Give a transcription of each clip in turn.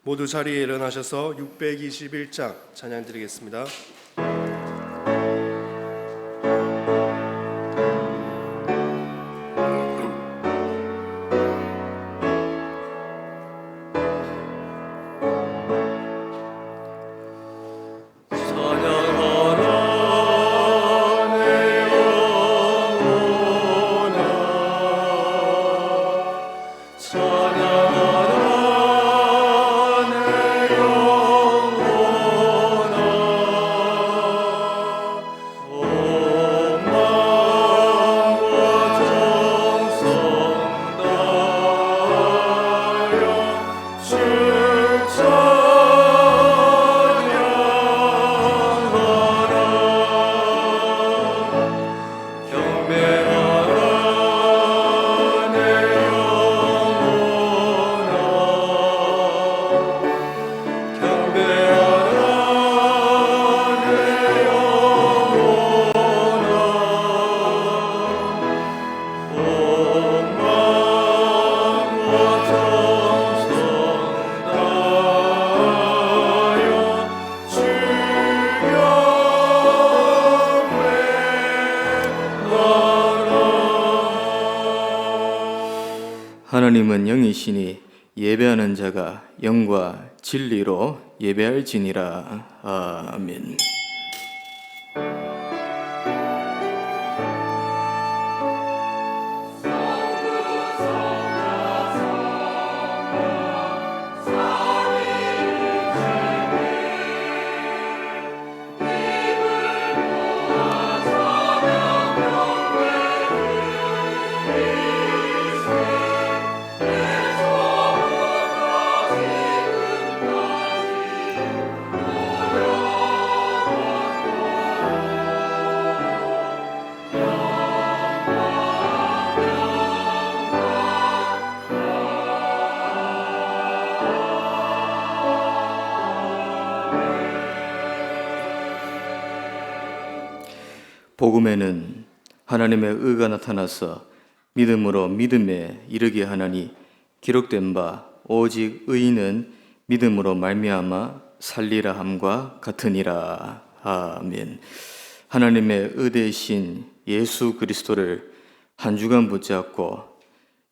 모두 자리에 일어나셔서 621장 찬양 드리겠습니다. 하나님은 영이시니 예배하는 자가 영과 진리로 예배할지니라. 아멘. 복음에는 하나님의 의가 나타나서 믿음으로 믿음에 이르게 하나니 기록된 바 오직 의인은 믿음으로 말미암아 살리라 함과 같으니라. 아멘. 하나님의 의되신 예수 그리스도를 한 주간 붙잡고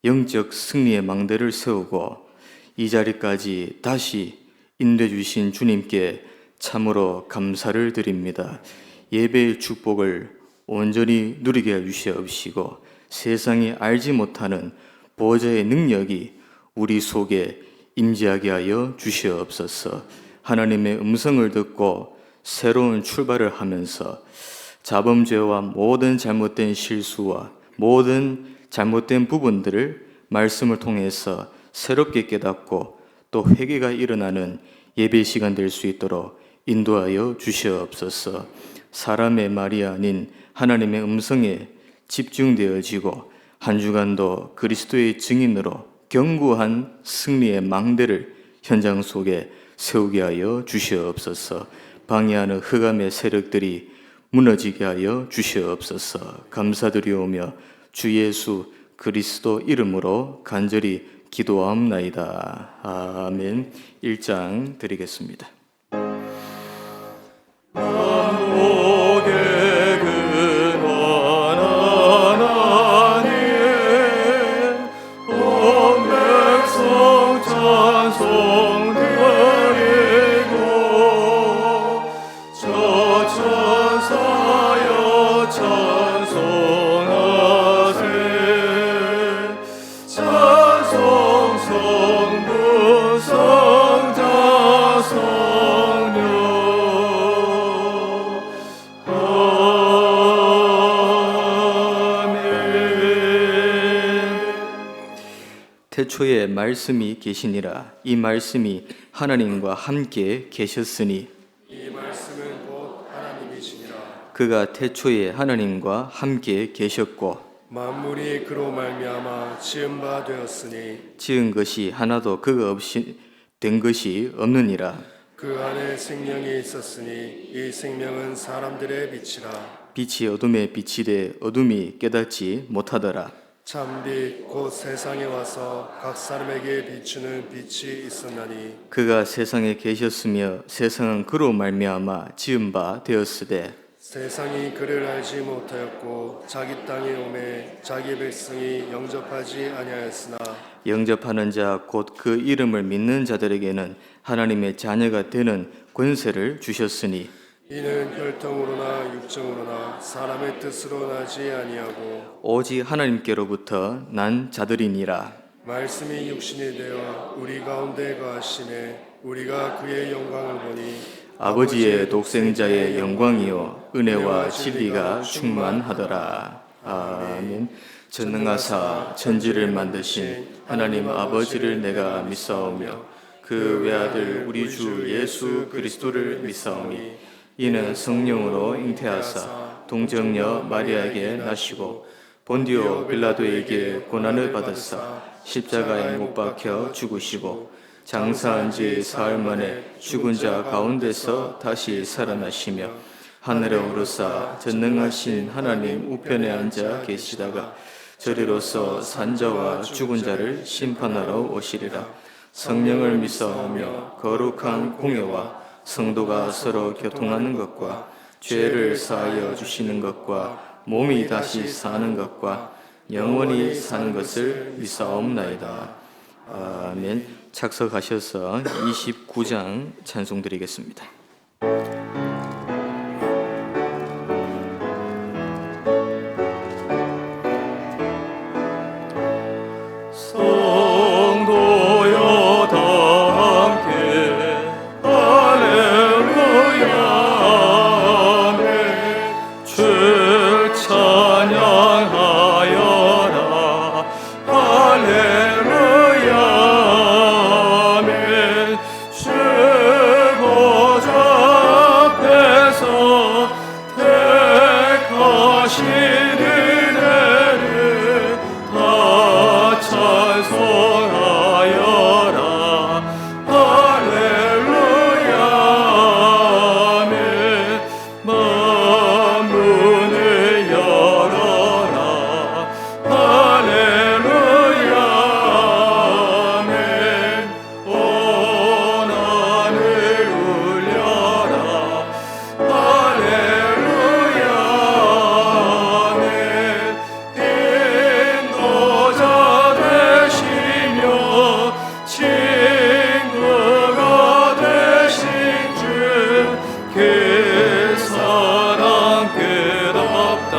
영적 승리의 망대를 세우고 이 자리까지 다시 인도해 주신 주님께 참으로 감사를 드립니다. 예배의 축복을 온전히 누리게 해주시옵시고 세상이 알지 못하는 보호자의 능력이 우리 속에 임재하게 하여 주시옵소서. 하나님의 음성을 듣고 새로운 출발을 하면서 자범죄와 모든 잘못된 실수와 모든 잘못된 부분들을 말씀을 통해서 새롭게 깨닫고 또 회개가 일어나는 예배 시간 될 수 있도록 인도하여 주시옵소서. 사람의 말이 아닌 하나님의 음성에 집중되어지고 한 주간도 그리스도의 증인으로 견고한 승리의 망대를 현장 속에 세우게 하여 주시옵소서. 방해하는 흑암의 세력들이 무너지게 하여 주시옵소서. 감사드리오며 주 예수 그리스도 이름으로 간절히 기도하옵나이다. 아멘. 1장 드리겠습니다. 태초에 말씀이 계시니라. 이 말씀이 하나님과 함께 계셨으니 이 말씀은 곧 하나님이시니라. 그가 태초에 하나님과 함께 계셨고 만물이 그로 말미암아 지은 바 되었으니 지은 것이 하나도 그가 없이 된 것이 없느니라. 그 안에 생명이 있었으니 이 생명은 사람들의 빛이라. 빛이 어둠에 비치되 어둠이 깨닫지 못하더라. 참빛 곧 세상에 와서 각 사람에게 비추는 빛이 있었나니 그가 세상에 계셨으며 세상은 그로 말미암아 지은 바 되었으되 세상이 그를 알지 못하였고 자기 땅에 오매 자기 백성이 영접하지 아니하였으나 영접하는 자 곧 그 이름을 믿는 자들에게는 하나님의 자녀가 되는 권세를 주셨으니 이는 혈통으로나 육정으로나 사람의 뜻으로 나지 아니하고 오직 하나님께로부터 난 자들이니라. 말씀이 육신이 되어 우리 가운데 거하심에 우리가 그의 영광을 보니 아버지의 독생자의 영광이요 은혜와 진리가 충만하더라. 아멘. 전능하사 천지를 만드신 하나님 아버지를 내가 믿사오며 그 외아들 우리 주 예수 그리스도를 믿사오니 이는 성령으로 잉태하사 동정녀 마리아에게 나시고 본디오 빌라도에게 고난을 받으사 십자가에 못 박혀 죽으시고 장사한 지 사흘 만에 죽은 자 가운데서 다시 살아나시며 하늘에 오르사 전능하신 하나님 우편에 앉아 계시다가 저리로서 산자와 죽은 자를 심판하러 오시리라. 성령을 믿사오며 거룩한 공예와 성도가 서로 교통하는 것과 죄를 사하여 주시는 것과 몸이 다시 사는 것과 영원히 사는 것을 믿사옵나이다. 아멘. 착석하셔서 29장 찬송 드리겠습니다. 성도여 다 함께 할렐루야 아멘. 주 찬양하여라 할렐루야 아멘. 주 보좌 앞에서 택하신 은혜를 다 찬송하여라 할렐루야 아멘. 만문을 열어라 할렐루야 아멘. 온 하늘 울려라 할렐루야 아멘. 인도자 되시며 친구가 되신 주께 사랑 끝없다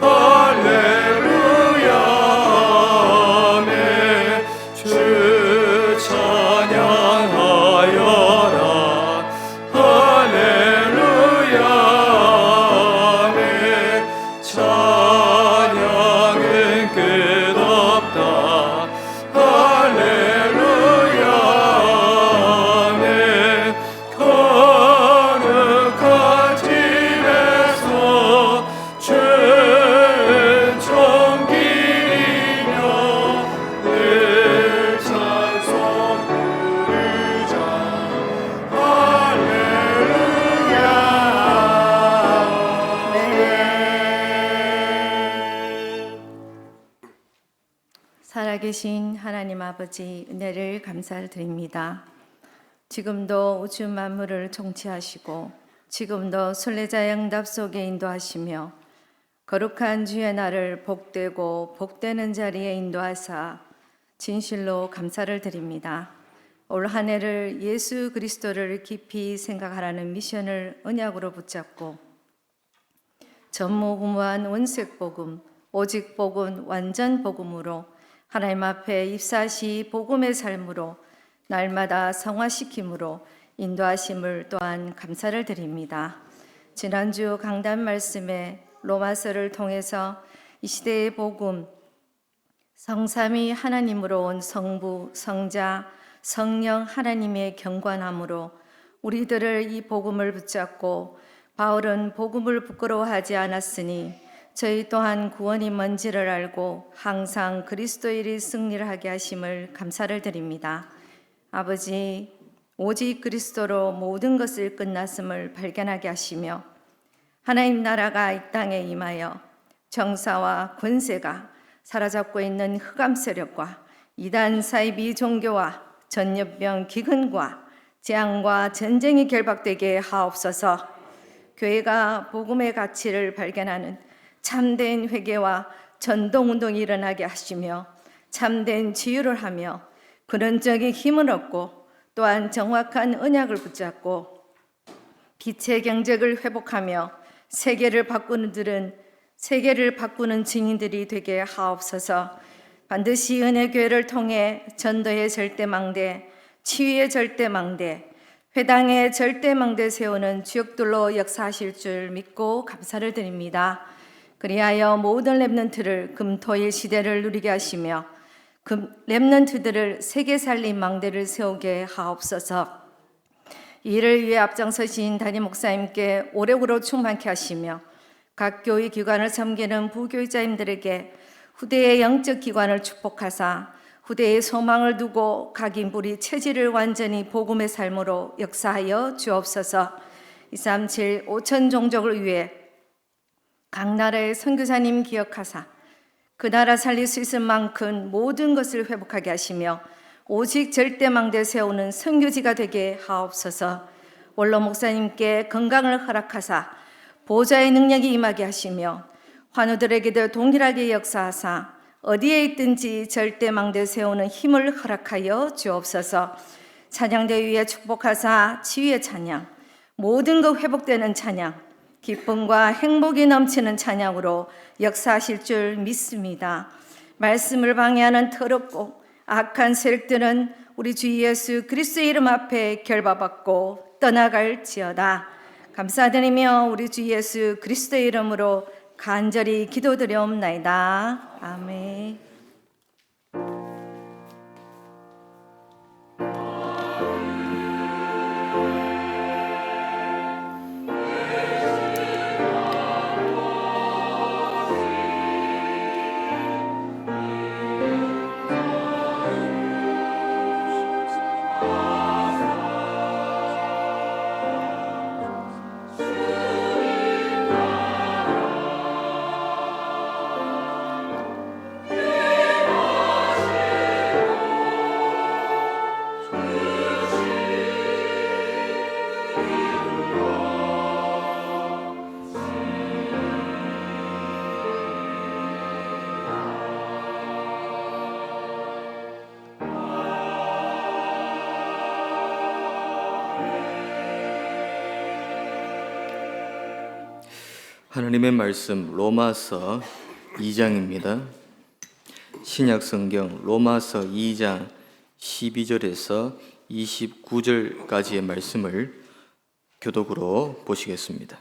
할렐루야 아멘. 주 찬양하여라 할렐루야 아멘. 찬양은 끝없다 할렐루야 아멘. 거룩한 집에서 주는 존귀이며 늘 찬송 부르자 할렐루야 아멘. 살아계신 하나님 아버지 은혜를 감사드립니다. 지금도 우주 만물을 통치하시고 지금도 순례자 응답 속에 인도하시며 거룩한 주의 날을 복되고 복되는 자리에 인도하사 진실로 감사를 드립니다. 올 한 해를 예수 그리스도를 깊이 생각하라는 미션을 언약으로 붙잡고 전무후무한 원색 복음, 오직 복음, 완전 복음으로 하나님 앞에 입사시 복음의 삶으로 날마다 성화시킴으로 인도하심을 또한 감사를 드립니다. 지난주 강단 말씀에 로마서를 통해서 이 시대의 복음, 성삼위 하나님으로 온 성부, 성자, 성령 하나님의 경관함으로 우리들을 이 복음을 붙잡고 바울은 복음을 부끄러워하지 않았으니 저희 또한 구원이 뭔지를 알고 항상 그리스도의 일이 승리를 하게 하심을 감사를 드립니다. 아버지, 오직 그리스도로 모든 것을 끝났음을 발견하게 하시며 하나님 나라가 이 땅에 임하여 정사와 권세가 사로잡고 있는 흑암 세력과 이단 사이비 종교와 전염병 기근과 재앙과 전쟁이 결박되게 하옵소서. 교회가 복음의 가치를 발견하는 참된 회개와 전동운동이 일어나게 하시며 참된 치유를 하며 근원적인 힘을 얻고 또한 정확한 언약을 붙잡고 빛의 경적을 회복하며 세계를 바꾸는 증인들이 되게 하옵소서. 반드시 은혜교회를 통해 전도의 절대망대, 치유의 절대망대, 회당의 절대망대 세우는 주역들로 역사하실 줄 믿고 감사를 드립니다. 그리하여 모든 렘넌트를 금토일 시대를 누리게 하시며 렘넌트들을 세계 살림 망대를 세우게 하옵소서. 이를 위해 앞장서신 담임 목사님께 오력으로 충만케 하시며 각 교회 기관을 섬기는 부교육자님들에게 후대의 영적 기관을 축복하사 후대의 소망을 두고 각 인물이 체질을 완전히 복음의 삶으로 역사하여 주옵소서. 237 5천 종족을 위해 각 나라의 선교사님 기억하사 그 나라 살릴 수 있을 만큼 모든 것을 회복하게 하시며 오직 절대망대 세우는 선교지가 되게 하옵소서. 원로 목사님께 건강을 허락하사 보좌의 능력이 임하게 하시며 환우들에게도 동일하게 역사하사 어디에 있든지 절대망대 세우는 힘을 허락하여 주옵소서. 찬양대 위에 축복하사 치유의 찬양, 모든 것 회복되는 찬양, 기쁨과 행복이 넘치는 찬양으로 역사하실 줄 믿습니다. 말씀을 방해하는 더럽고 악한 세력들은 우리 주 예수 그리스도의 이름 앞에 결박받고 떠나갈지어다. 감사드리며 우리 주 예수 그리스도의 이름으로 간절히 기도드려옵나이다. 아멘. 하나님의 말씀 로마서 2장입니다. 신약 성경 로마서 2장 12절에서 29절까지의 말씀을 교독으로 보시겠습니다.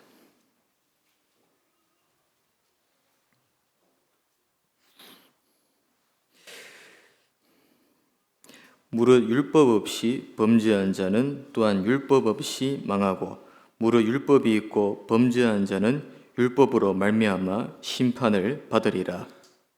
무릇 율법 없이 범죄한 자는 또한 율법 없이 망하고 무릇 율법이 있고 범죄한 자는 율법으로 말미암아 심판을 받으리라.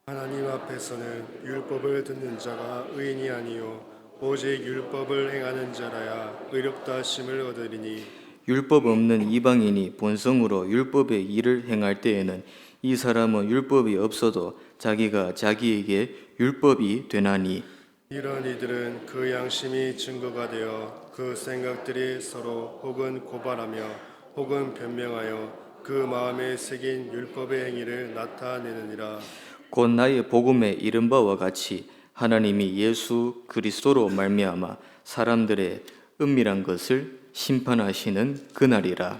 하나님 앞에서는 율법을 듣는 자가 의인이 아니요 오직 율법을 행하는 자라야 의롭다 하심을 얻으리니 율법 없는 이방인이 본성으로 율법의 일을 행할 때에는 이 사람은 율법이 없어도 자기가 자기에게 율법이 되나니 이런 이들은 그 양심이 증거가 되어 그 생각들이 서로 혹은 고발하며 혹은 변명하여 그 마음에 새긴 율법의 행위를 나타내느니라. 곧 나의 복음에 이른 바와 같이 하나님이 예수 그리스도로 말미암아 사람들의 은밀한 것을 심판하시는 그날이라.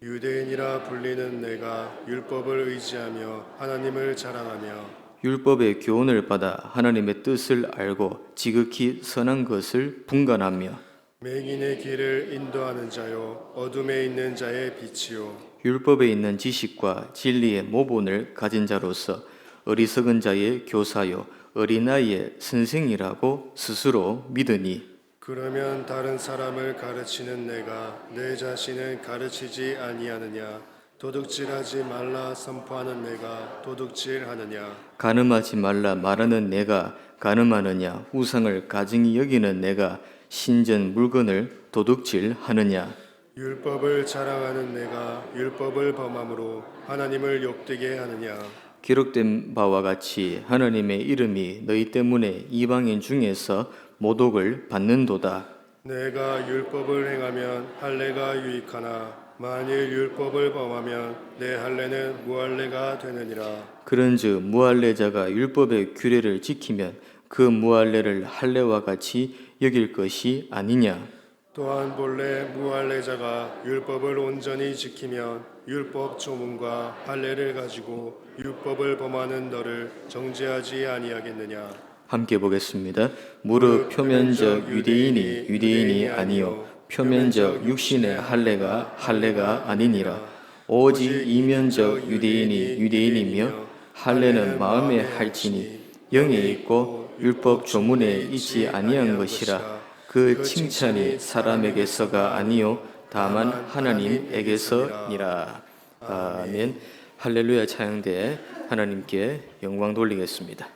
유대인이라 불리는 내가 율법을 의지하며 하나님을 자랑하며 율법의 교훈을 받아 하나님의 뜻을 알고 지극히 선한 것을 분간하며 맹인의 길을 인도하는 자요 어둠에 있는 자의 빛이요 율법에 있는 지식과 진리의 모본을 가진 자로서 어리석은 자의 교사요 어린아이의 선생이라고 스스로 믿으니 그러면 다른 사람을 가르치는 내가 내 자신을 가르치지 아니하느냐 도둑질하지 말라 선포하는 내가 도둑질하느냐 간음하지 말라 말하는 내가 간음하느냐 우상을 가증히 여기는 내가 신전 물건을 도둑질하느냐 율법을 자랑하는 내가 율법을 범함으로 하나님을 욕되게 하느냐 기록된 바와 같이 하나님의 이름이 너희 때문에 이방인 중에서 모독을 받는도다. 내가 율법을 행하면 할례가 유익하나 만일 율법을 범하면 내 할례는 무할례가 되느니라. 그런즉 무할례자가 율법의 규례를 지키면 그 무할례를 할례와 같이 여길 것이 아니냐. 또한 본래 무할례자가 율법을 온전히 지키면 율법 조문과 할례를 가지고 율법을 범하는 너를 정죄하지 아니하겠느냐. 함께 보겠습니다. 무릇 표면적 유대인이 아니요 표면적 육신의 할례가 아니니라. 오직 이면적 유대인이며 할례는 마음에 할지니 영에 있고 율법 조문에 있지 아니한 것이라. 그 칭찬이 사람에게서가 아니요 다만 하나님에게서니라. 아멘. 할렐루야 찬양대 하나님께 영광 돌리겠습니다.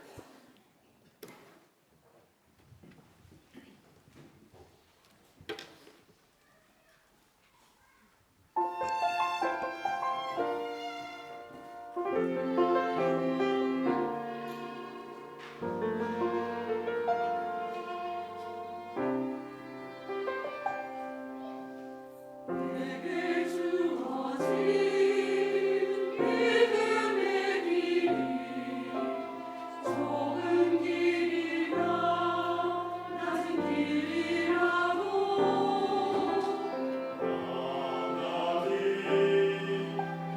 내게 주어진 믿음의 길이 좁은 길이나 낮은 길이라도 하나님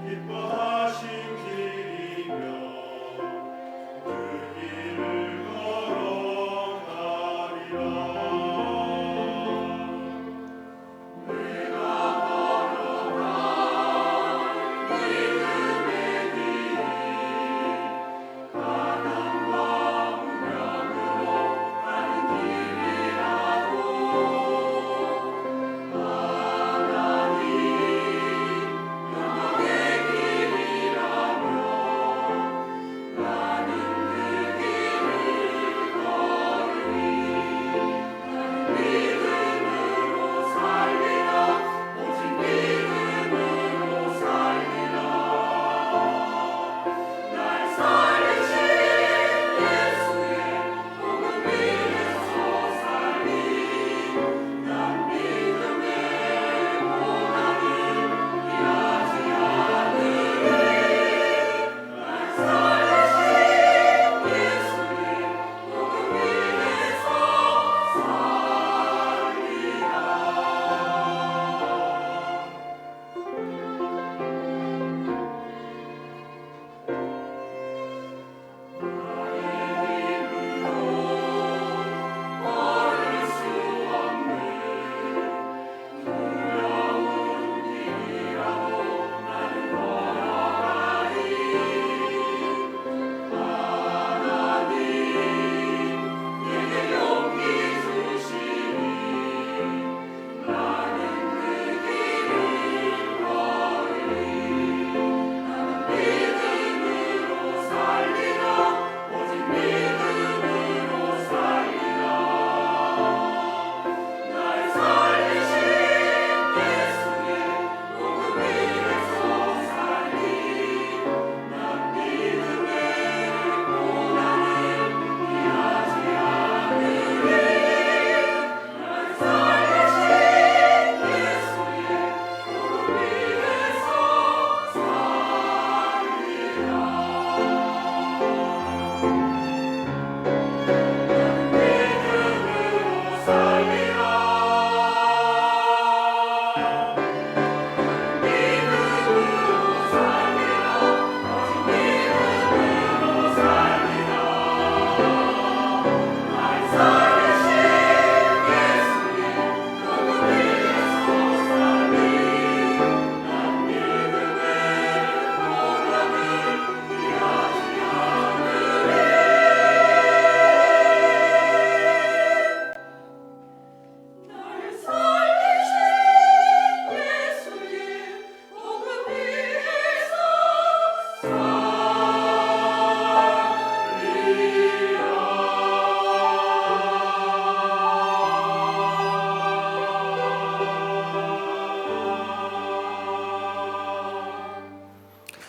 기뻐하신 길이며 그 길을 걸어가리라.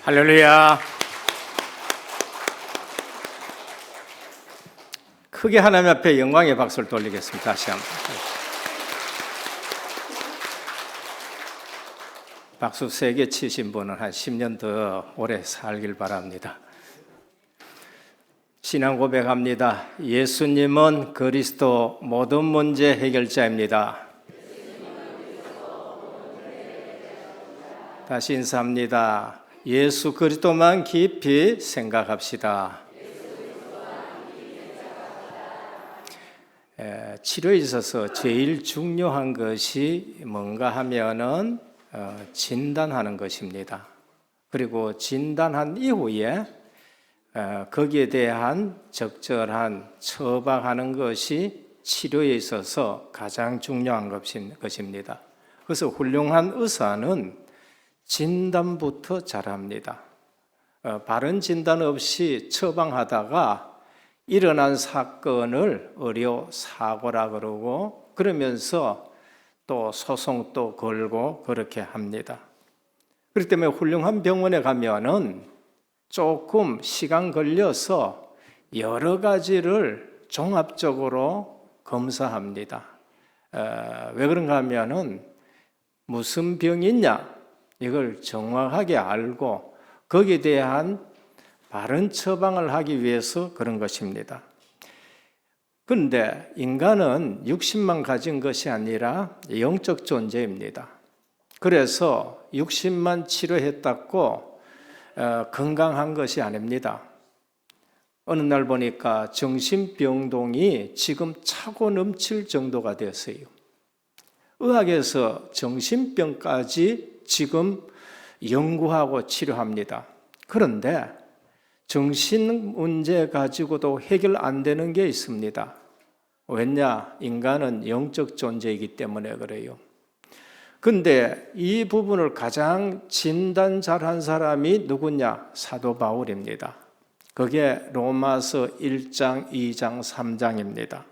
할렐루야. 크게 하나님 앞에 영광의 박수를 돌리겠습니다. 다시 한번. 박수 3개 치신 분은 한 10년 더 오래 살길 바랍니다. 신앙 고백합니다. 예수님은 그리스도 모든 문제 해결자입니다. 다시 인사합니다. 예수 그리스도만 깊이 생각합시다. 치료에 있어서 제일 중요한 것이 뭔가 하면은 진단하는 것입니다. 그리고 진단한 이후에 거기에 대한 적절한 처방하는 것이 치료에 있어서 가장 중요한 것입니다. 그래서 훌륭한 의사는 진단부터 잘합니다. 바른 진단 없이 처방하다가 일어난 사건을 의료사고라 그러고 그러면서 또 소송도 걸고 그렇게 합니다. 그렇기 때문에 훌륭한 병원에 가면은 조금 시간 걸려서 여러 가지를 종합적으로 검사합니다. 왜 그런가 하면은 무슨 병이 있냐 이걸 정확하게 알고 거기에 대한 바른 처방을 하기 위해서 그런 것입니다. 그런데 인간은 육신만 가진 것이 아니라 영적 존재입니다. 그래서 육신만 치료했다고 건강한 것이 아닙니다. 어느 날 보니까 정신병동이 지금 차고 넘칠 정도가 되었어요. 의학에서 정신병까지 지금 연구하고 치료합니다. 그런데 정신 문제 가지고도 해결 안 되는 게 있습니다. 왜냐? 인간은 영적 존재이기 때문에 그래요. 근데 이 부분을 가장 진단 잘한 사람이 누구냐? 사도 바울입니다. 그게 로마서 1장, 2장, 3장입니다.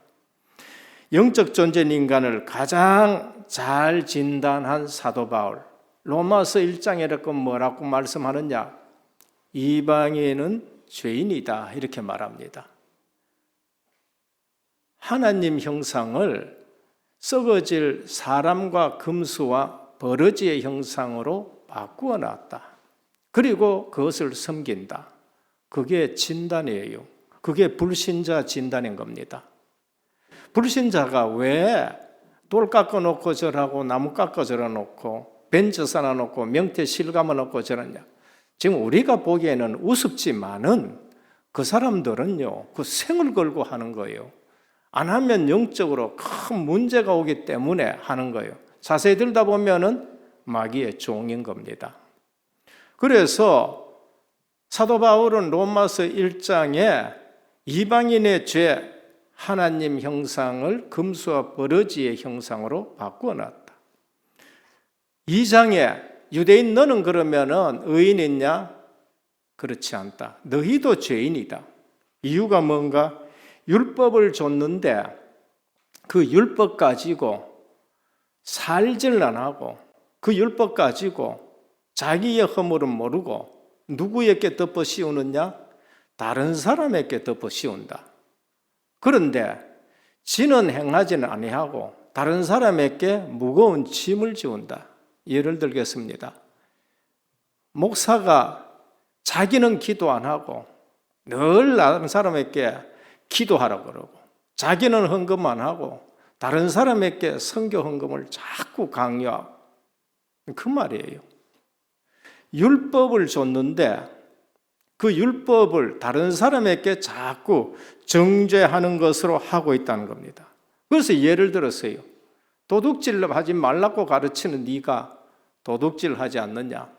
영적 존재인 인간을 가장 잘 진단한 사도 바울. 로마서 1장에 뭐라고 말씀하느냐? 이방인은 죄인이다 이렇게 말합니다. 하나님 형상을 썩어질 사람과 금수와 버러지의 형상으로 바꾸어 놨다. 그리고 그것을 섬긴다. 그게 진단이에요. 그게 불신자 진단인 겁니다. 불신자가 왜 돌 깎아놓고 절하고 나무 깎아 절어놓고 벤처 쌓아놓고 명태 실감아 놓고 저러냐? 지금 우리가 보기에는 우습지만은 그 사람들은요, 그 생을 걸고 하는 거예요. 안 하면 영적으로 큰 문제가 오기 때문에 하는 거예요. 자세히 들다 보면은 마귀의 종인 겁니다. 그래서 사도 바울은 로마서 1장에 이방인의 죄, 하나님 형상을 금수와 버러지의 형상으로 바꾸어 놨다. 2장에 유대인 너는 그러면은 의인이냐? 그렇지 않다. 너희도 죄인이다. 이유가 뭔가? 율법을 줬는데 그 율법 가지고 살질 안 하고 그 율법 가지고 자기의 허물은 모르고 누구에게 덮어 씌우느냐? 다른 사람에게 덮어 씌운다. 그런데 지는 행하지는 아니하고 다른 사람에게 무거운 짐을 지운다. 예를 들겠습니다. 목사가 자기는 기도 안 하고 늘 다른 사람에게 기도하라고 그러고 자기는 헌금 안 하고 다른 사람에게 선교 헌금을 자꾸 강요하고 그 말이에요. 율법을 줬는데 그 율법을 다른 사람에게 자꾸 정죄하는 것으로 하고 있다는 겁니다. 그래서 예를 들었어요. 도둑질 하지 말라고 가르치는 네가 도둑질 하지 않느냐?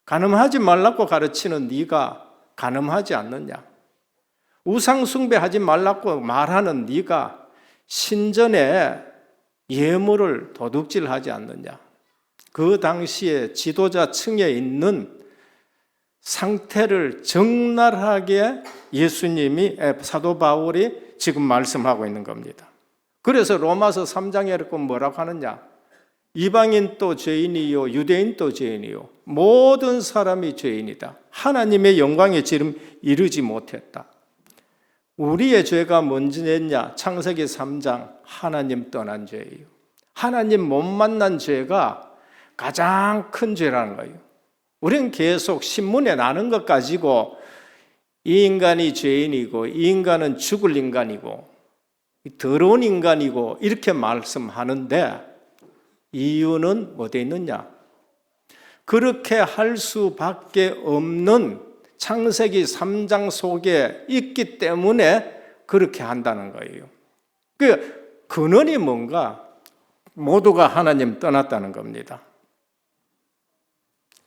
간음하지 말라고 가르치는 네가 간음하지 않느냐? 우상 숭배하지 말라고 말하는 네가 신전에 예물을 도둑질하지 않느냐? 그 당시에 지도자 층에 있는 상태를 적나라하게 예수님이 사도 바울이 지금 말씀하고 있는 겁니다. 그래서 로마서 3장에 뭐라고 하느냐? 이방인도 죄인이요 유대인도 죄인이요 모든 사람이 죄인이다. 하나님의 영광에 지름 이르지 못했다. 우리의 죄가 뭔지 냈냐? 창세기 3장 하나님 떠난 죄예요. 하나님 못 만난 죄가 가장 큰 죄라는 거예요. 우리는 계속 신문에 나는 것 가지고 이 인간이 죄인이고 이 인간은 죽을 인간이고 더러운 인간이고 이렇게 말씀하는데 이유는 어디에 있느냐? 그렇게 할 수밖에 없는 창세기 3장 속에 있기 때문에 그렇게 한다는 거예요. 그 근원이 뭔가? 모두가 하나님 떠났다는 겁니다.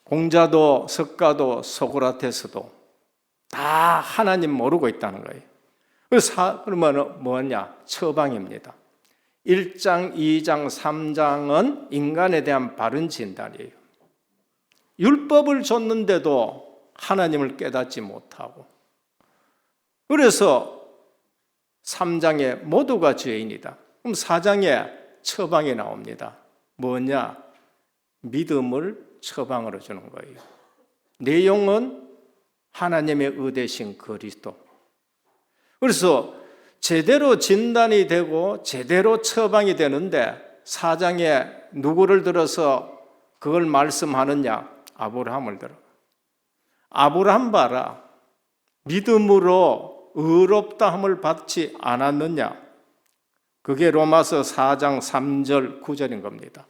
공자도 석가도 소크라테스도 다 하나님 모르고 있다는 거예요. 그러면 뭐냐? 처방입니다. 1장, 2장, 3장은 인간에 대한 바른 진단이에요. 율법을 줬는데도 하나님을 깨닫지 못하고, 그래서 3장에 모두가 죄인이다. 그럼 4장에 처방이 나옵니다. 뭐냐? 믿음을 처방으로 주는 거예요. 내용은 하나님의 의되신 그리스도. 그래서 제대로 진단이 되고 제대로 처방이 되는데 4장에 누구를 들어서 그걸 말씀하느냐? 아브라함을 들어. 아브라함 봐라. 믿음으로 의롭다함을 받지 않았느냐? 그게 로마서 4장 3절 9절인 겁니다.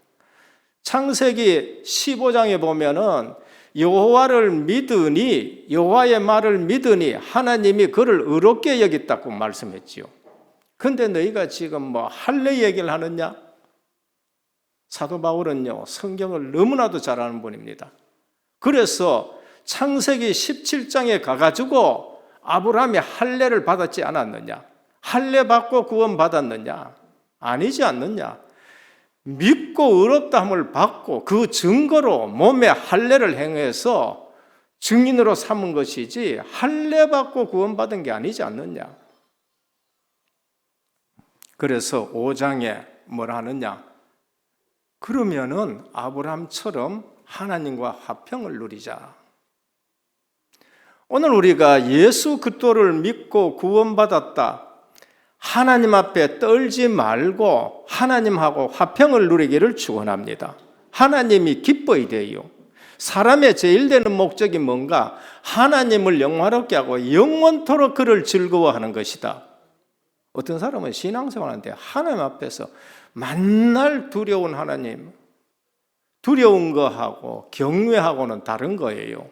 창세기 15장에 보면은 여호와를 믿으니, 여호와의 말을 믿으니 하나님이 그를 의롭게 여겼다고 말씀했지요. 근데 너희가 지금 뭐 할례 얘기를 하느냐? 사도 바울은요, 성경을 너무나도 잘 아는 분입니다. 그래서 창세기 17장에 가가지고 아브라함이 할례를 받았지 않았느냐? 할례 받고 구원 받았느냐? 아니지 않느냐? 믿고 의롭다함을 받고 그 증거로 몸에 할례를 행해서 증인으로 삼은 것이지 할례 받고 구원 받은 게 아니지 않느냐? 그래서 5장에 뭐라 하느냐? 그러면은 아브라함처럼 하나님과 화평을 누리자. 오늘 우리가 예수 그리스도를 믿고 구원받았다. 하나님 앞에 떨지 말고 하나님하고 화평을 누리기를 축원합니다. 하나님이 기뻐야 돼요. 사람의 제일 되는 목적이 뭔가? 하나님을 영화롭게 하고 영원토록 그를 즐거워하는 것이다. 어떤 사람은 신앙생활하는데 하나님 앞에서 만날 두려운 하나님, 두려운 거하고 경외하고는 다른 거예요.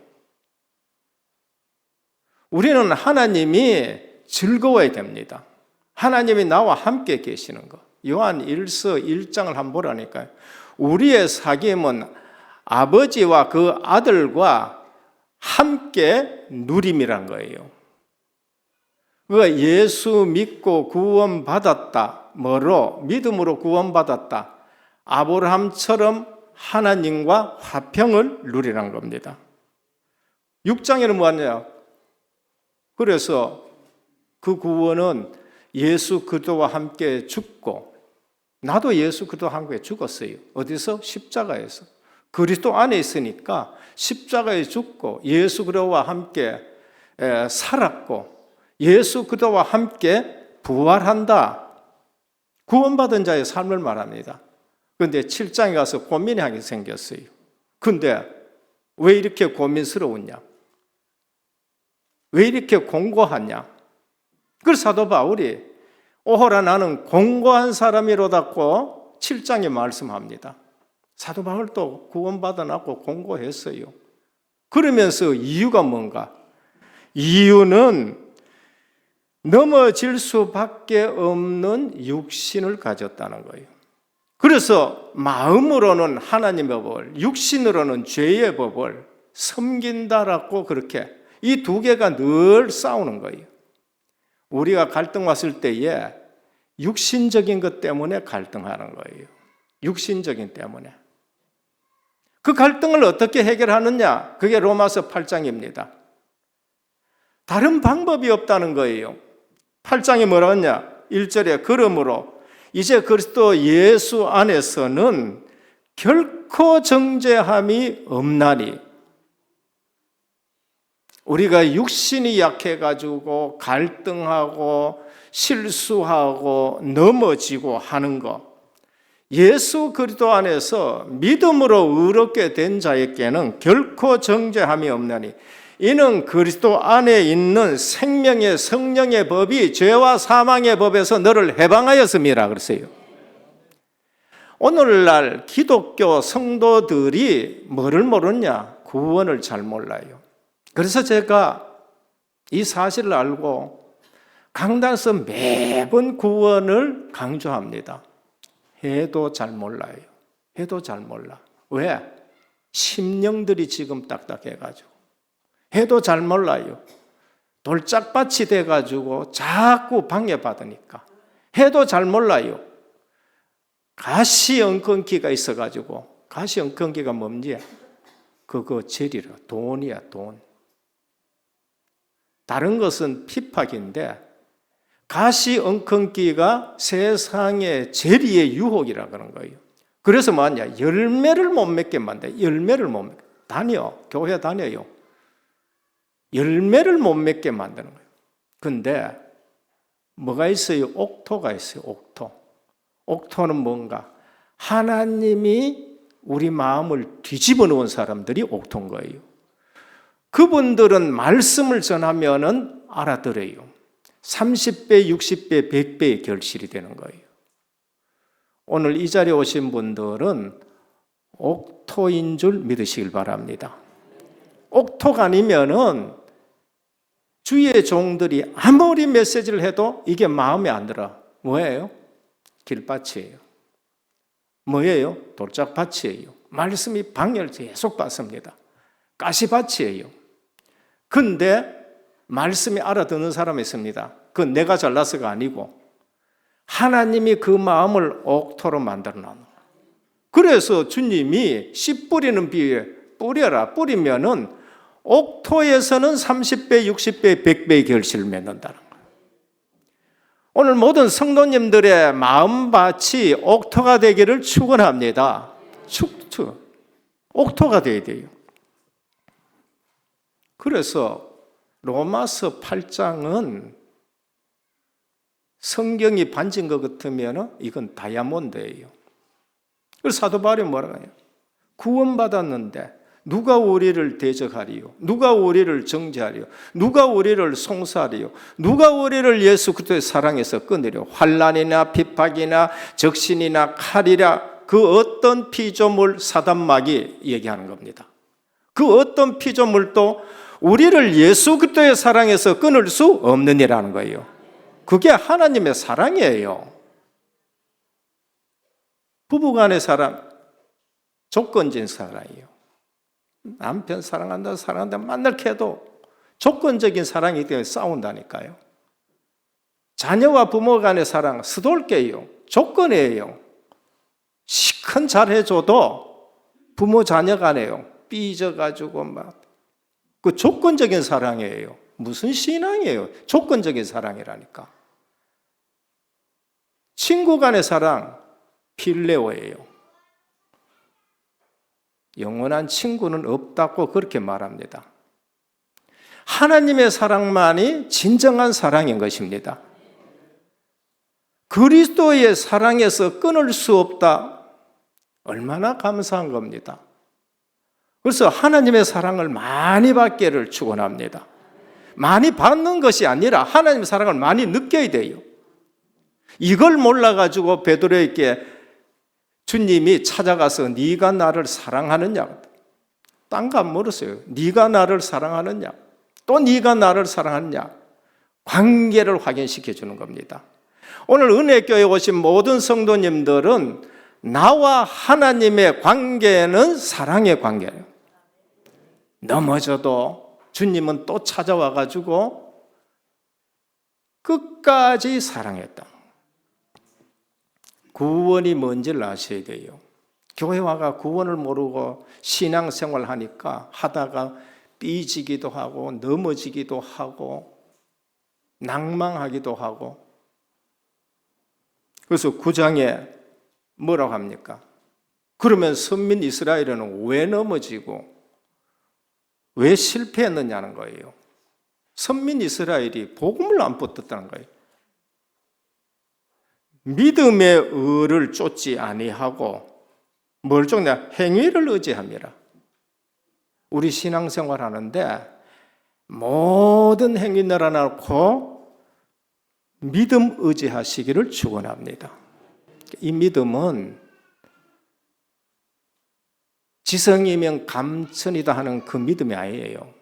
우리는 하나님이 즐거워야 됩니다. 하나님이 나와 함께 계시는 것. 요한 1서 1장을 한번 보라니까요. 우리의 사귐은 아버지와 그 아들과 함께 누림이란 거예요. 그가 예수 믿고 구원받았다. 뭐로? 믿음으로 구원받았다. 아브라함처럼 하나님과 화평을 누리란 겁니다. 6장에는 뭐하냐? 그래서 그 구원은 예수 그리스도와 함께 죽고, 나도 예수 그리스도와 함께 죽었어요. 어디서? 십자가에서. 그리스도 안에 있으니까 십자가에 죽고 예수 그리스도와 함께 살았고 예수 그리스도와 함께 부활한다. 구원받은 자의 삶을 말합니다. 그런데 7장에 가서 고민하게 생겼어요. 근데 왜 이렇게 고민스러웠냐? 왜 이렇게 공고하냐? 그래서 사도 바울이 오호라 나는 공고한 사람이로다고 7장에 말씀합니다. 사도 바울도 구원받아놨고 공고했어요. 그러면서 이유가 뭔가? 이유는 넘어질 수밖에 없는 육신을 가졌다는 거예요. 그래서 마음으로는 하나님의 법을, 육신으로는 죄의 법을 섬긴다라고 그렇게 이 두 개가 늘 싸우는 거예요. 우리가 갈등 왔을 때에 육신적인 것 때문에 갈등하는 거예요. 육신적인 때문에. 그 갈등을 어떻게 해결하느냐? 그게 로마서 8장입니다. 다른 방법이 없다는 거예요. 8장에 뭐라 하냐? 1절에 그러므로 이제 그리스도 예수 안에서는 결코 정죄함이 없나니. 우리가 육신이 약해가지고 갈등하고 실수하고 넘어지고 하는 것, 예수 그리스도 안에서 믿음으로 의롭게 된 자에게는 결코 정죄함이 없나니 이는 그리스도 안에 있는 생명의 성령의 법이 죄와 사망의 법에서 너를 해방하였음이라 그랬어요. 오늘날 기독교 성도들이 뭐를 모르냐? 구원을 잘 몰라요. 그래서 제가 이 사실을 알고 강단에서 매번 구원을 강조합니다. 해도 잘 몰라요. 해도 잘 몰라. 왜? 심령들이 지금 딱딱해가지고. 해도 잘 몰라요. 돌짝밭이 돼가지고 자꾸 방해받으니까. 해도 잘 몰라요. 가시엉겅기가 있어가지고. 가시엉겅기가 뭔지? 그거 재리라. 돈이야, 돈. 다른 것은 핍박인데 가시엉겅기가 세상의 재리의 유혹이라 그런 거예요. 그래서 뭐하냐? 열매를 못 맺게 만들어요. 열매를 못 맺게. 다녀. 교회 다녀요. 열매를 못 맺게 만드는 거예요. 근데 뭐가 있어요? 옥토가 있어요. 옥토. 옥토는 뭔가? 하나님이 우리 마음을 뒤집어 놓은 사람들이 옥토인 거예요. 그분들은 말씀을 전하면은 알아들어요. 30배, 60배, 100배의 결실이 되는 거예요. 오늘 이 자리에 오신 분들은 옥토인 줄 믿으시길 바랍니다. 옥토가 아니면은 주의 종들이 아무리 메시지를 해도 이게 마음에 안 들어. 뭐예요? 길밭이에요. 뭐예요? 돌짝밭이에요. 말씀이 방해를 계속 받습니다. 가시밭이에요. 근데 말씀이 알아듣는 사람이 있습니다. 그건 내가 잘나서가 아니고 하나님이 그 마음을 옥토로 만들어 놓은 거예요. 그래서 주님이 씨 뿌리는 비유에 뿌려라. 뿌리면은 옥토에서는 30배, 60배, 100배의 결실을 맺는다는 거예요. 오늘 모든 성도님들의 마음밭이 옥토가 되기를 축원합니다. 옥토가 되어야 돼요. 그래서 로마서 8장은 성경이 반진 것 같으면 이건 다이아몬드예요. 그래서 사도 바울이 뭐라고 해요? 구원받았는데 누가 우리를 대적하리요? 누가 우리를 정죄하리요? 누가 우리를 송사하리요? 누가 우리를 예수 그리스도의 사랑에서 끊으리요? 환난이나 핍박이나 적신이나 칼이라 그 어떤 피조물 사단막이 얘기하는 겁니다. 그 어떤 피조물도 우리를 예수 그리스도의 사랑에서 끊을 수 없느니라는 거예요. 그게 하나님의 사랑이에요. 부부간의 사랑, 조건적인 사랑이에요. 남편 사랑한다 만날 해도 조건적인 사랑이기 때문에 싸운다니까요. 자녀와 부모 간의 사랑, 스톨게예요. 조건이에요. 시큰 잘해줘도 부모 자녀 간에요. 삐져가지고 막. 그 조건적인 사랑이에요. 무슨 신앙이에요? 조건적인 사랑이라니까. 친구 간의 사랑, 필레오예요. 영원한 친구는 없다고 그렇게 말합니다. 하나님의 사랑만이 진정한 사랑인 것입니다. 그리스도의 사랑에서 끊을 수 없다. 얼마나 감사한 겁니다. 그래서 하나님의 사랑을 많이 받기를 축원합니다. 많이 받는 것이 아니라 하나님의 사랑을 많이 느껴야 돼요. 이걸 몰라가지고 베드로에게 주님이 찾아가서 네가 나를 사랑하느냐? 딴 거 안 물었어요. 네가 나를 사랑하느냐? 또 네가 나를 사랑하느냐? 관계를 확인시켜 주는 겁니다. 오늘 은혜교회에 오신 모든 성도님들은 나와 하나님의 관계는 사랑의 관계예요. 넘어져도 주님은 또 찾아와가지고 끝까지 사랑했다. 구원이 뭔지를 아셔야 돼요. 교회 와가 구원을 모르고 신앙생활 하니까 하다가 삐지기도 하고 넘어지기도 하고 낭망하기도 하고. 그래서 9장에 뭐라고 합니까? 그러면 선민 이스라엘은 왜 넘어지고 왜 실패했느냐는 거예요. 선민 이스라엘이 복음을 안 붙었다는 거예요. 믿음의 의를 쫓지 아니하고 뭘 쫓냐? 행위를 의지함이라. 우리 신앙생활 하는데 모든 행위 내려놓고 믿음 의지하시기를 축원합니다. 이 믿음은 지성이면 감천이다 하는 그 믿음이 아니에요.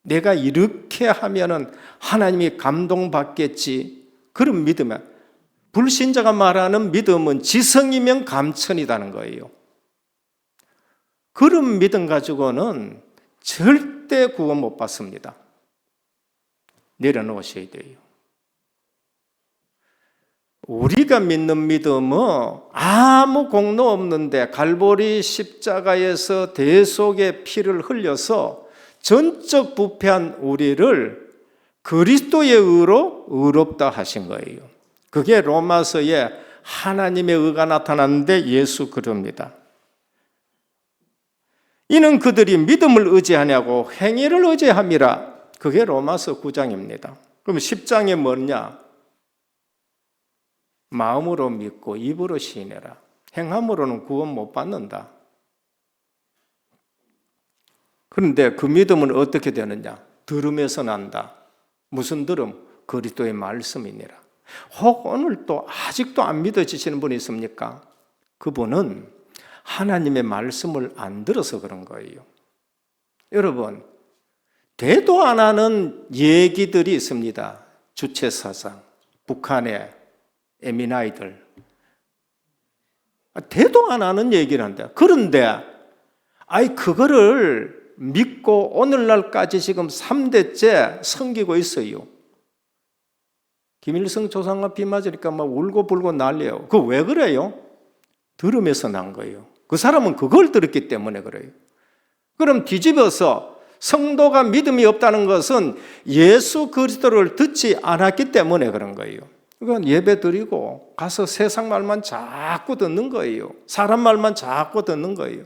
내가 이렇게 하면은 하나님이 감동받겠지, 그런 믿음이야. 불신자가 말하는 믿음은 지성이면 감천이다는 거예요. 그런 믿음 가지고는 절대 구원 못 받습니다. 내려놓으셔야 돼요. 우리가 믿는 믿음은 아무 공로 없는데 갈보리 십자가에서 대속의 피를 흘려서 전적 부패한 우리를 그리스도의 의로 의롭다 하신 거예요. 그게 로마서에 하나님의 의가 나타났는데 예수 그럽니다. 이는 그들이 믿음을 의지하냐고 행위를 의지함이라. 그게 로마서 9장입니다. 그럼 10장에 뭐냐? 마음으로 믿고 입으로 시인해라. 행함으로는 구원 못 받는다. 그런데 그 믿음은 어떻게 되느냐? 들음에서 난다. 무슨 들음? 그리스도의 말씀이니라. 혹 오늘 또 아직도 안 믿어지시는 분이 있습니까? 그분은 하나님의 말씀을 안 들어서 그런 거예요. 여러분, 대도 안 하는 얘기들이 있습니다. 주체사상, 북한의 에미나이들. 대도 안 하는 얘기를 한다. 그런데 그거를 믿고 오늘날까지 지금 3대째 섬기고 있어요. 김일성 조상과 비 맞으니까 막 울고불고 난리예요. 그거 왜 그래요? 들음에서 난 거예요. 그 사람은 그걸 들었기 때문에 그래요. 그럼 뒤집어서 성도가 믿음이 없다는 것은 예수 그리스도를 듣지 않았기 때문에 그런 거예요. 그건 예배 드리고 가서 세상 말만 자꾸 듣는 거예요. 사람 말만 자꾸 듣는 거예요.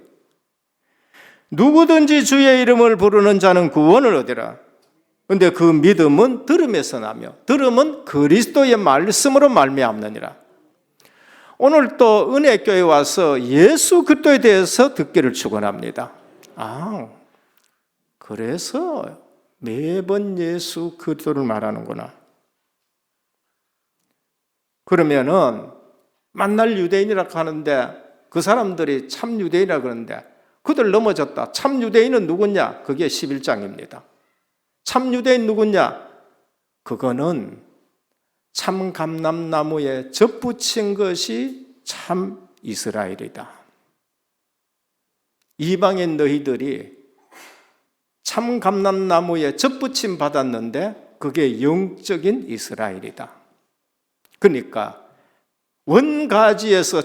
누구든지 주의 이름을 부르는 자는 구원을 얻으라. 그런데 그 믿음은 들음에서 나며 들음은 그리스도의 말씀으로 말미암느니라. 오늘 또 은혜교회 와서 예수 그리스도에 대해서 듣기를 축원합니다. 그래서 매번 예수 그리스도를 말하는구나. 그러면은 만날 유대인이라고 하는데 그 사람들이 참 유대인이라고 그러는데 그들 넘어졌다. 참 유대인은 누구냐? 그게 11장입니다. 참 유대인 누구냐? 그거는 참 감람나무에 접붙인 것이 참 이스라엘이다. 이방인 너희들이 참 감람나무에 접붙임 받았는데 그게 영적인 이스라엘이다. 그러니까 원가지에서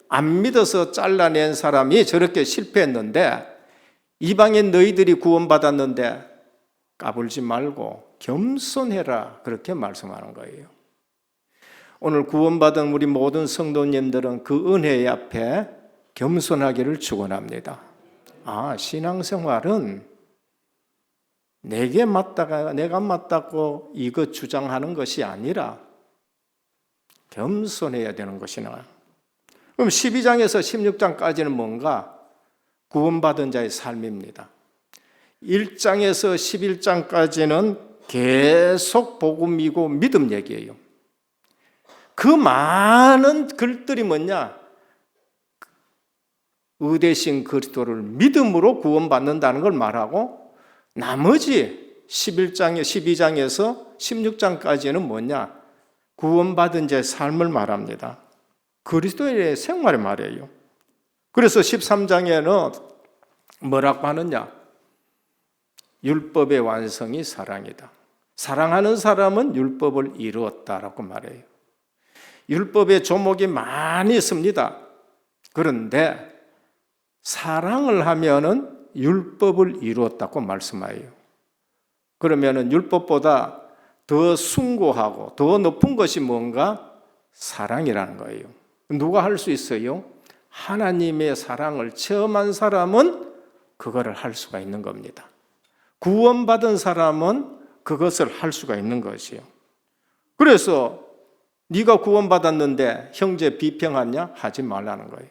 안 믿어서 잘라낸 사람이 저렇게 실패했는데 이방인 너희들이 구원받았는데 까불지 말고 겸손해라, 그렇게 말씀하는 거예요. 오늘 구원받은 우리 모든 성도님들은 그 은혜 앞에 겸손하기를 축원합니다. 신앙생활은 내가 맞다고 이거 주장하는 것이 아니라 겸손해야 되는 것이나. 그럼 12장에서 16장까지는 뭔가? 구원받은 자의 삶입니다. 1장에서 11장까지는 계속 복음이고 믿음 얘기예요. 그 많은 글들이 뭐냐? 의대신 그리스도를 믿음으로 구원받는다는 걸 말하고 나머지 12장에서 16장까지는 뭐냐? 구원받은 자의 삶을 말합니다. 그리스도의 생활을 말해요. 그래서 13장에는 뭐라고 하느냐? 율법의 완성이 사랑이다. 사랑하는 사람은 율법을 이루었다라고 말해요. 율법의 조목이 많이 있습니다. 그런데 사랑을 하면은 율법을 이루었다고 말씀해요. 그러면은 율법보다 더 숭고하고 더 높은 것이 뭔가? 사랑이라는 거예요. 누가 할 수 있어요? 하나님의 사랑을 체험한 사람은 그거를 할 수가 있는 겁니다. 구원받은 사람은 그것을 할 수가 있는 것이요. 그래서 네가 구원받았는데 형제 비평하냐? 하지 말라는 거예요.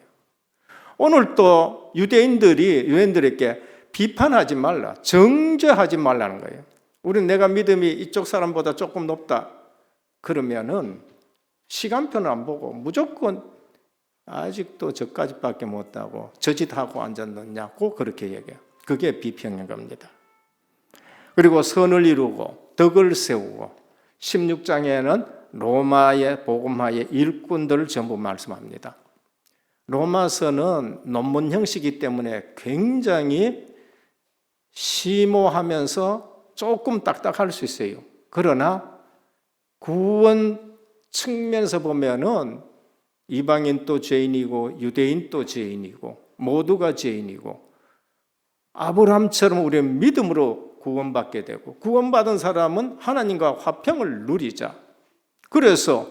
오늘 또 유대인들에게 비판하지 말라, 정죄하지 말라는 거예요. 우리는 내가 믿음이 이쪽 사람보다 조금 높다 그러면은 시간표는 안 보고 무조건 아직도 저까지밖에 못하고 저짓하고 앉았느냐고 그렇게 얘기해요. 그게 비평인 겁니다. 그리고 선을 이루고 덕을 세우고 16장에는 로마의 복음화의 일꾼들을 전부 말씀합니다. 로마서는 논문 형식이기 때문에 굉장히 심오하면서 조금 딱딱할 수 있어요. 그러나 구원 측면에서 보면은 이방인도 죄인이고 유대인도 죄인이고 모두가 죄인이고 아브라함처럼 우리는 믿음으로 구원받게 되고 구원받은 사람은 하나님과 화평을 누리자. 그래서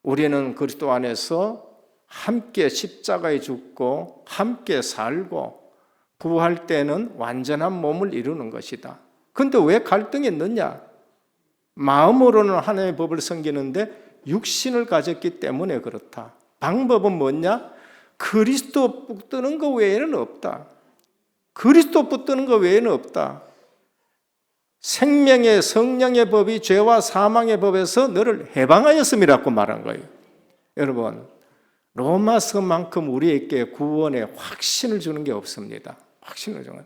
우리는 그리스도 안에서 함께 십자가에 죽고 함께 살고 구할 때는 완전한 몸을 이루는 것이다. 그런데 왜 갈등이 있느냐? 마음으로는 하나님의 법을 섬기는데 육신을 가졌기 때문에 그렇다. 방법은 뭐냐? 그리스도 붙드는 것 외에는 없다. 그리스도 붙드는 것 외에는 없다. 생명의 성령의 법이 죄와 사망의 법에서 너를 해방하였음이라고 말한 거예요. 여러분, 로마서만큼 우리에게 구원의 확신을 주는 게 없습니다. 확신을 주는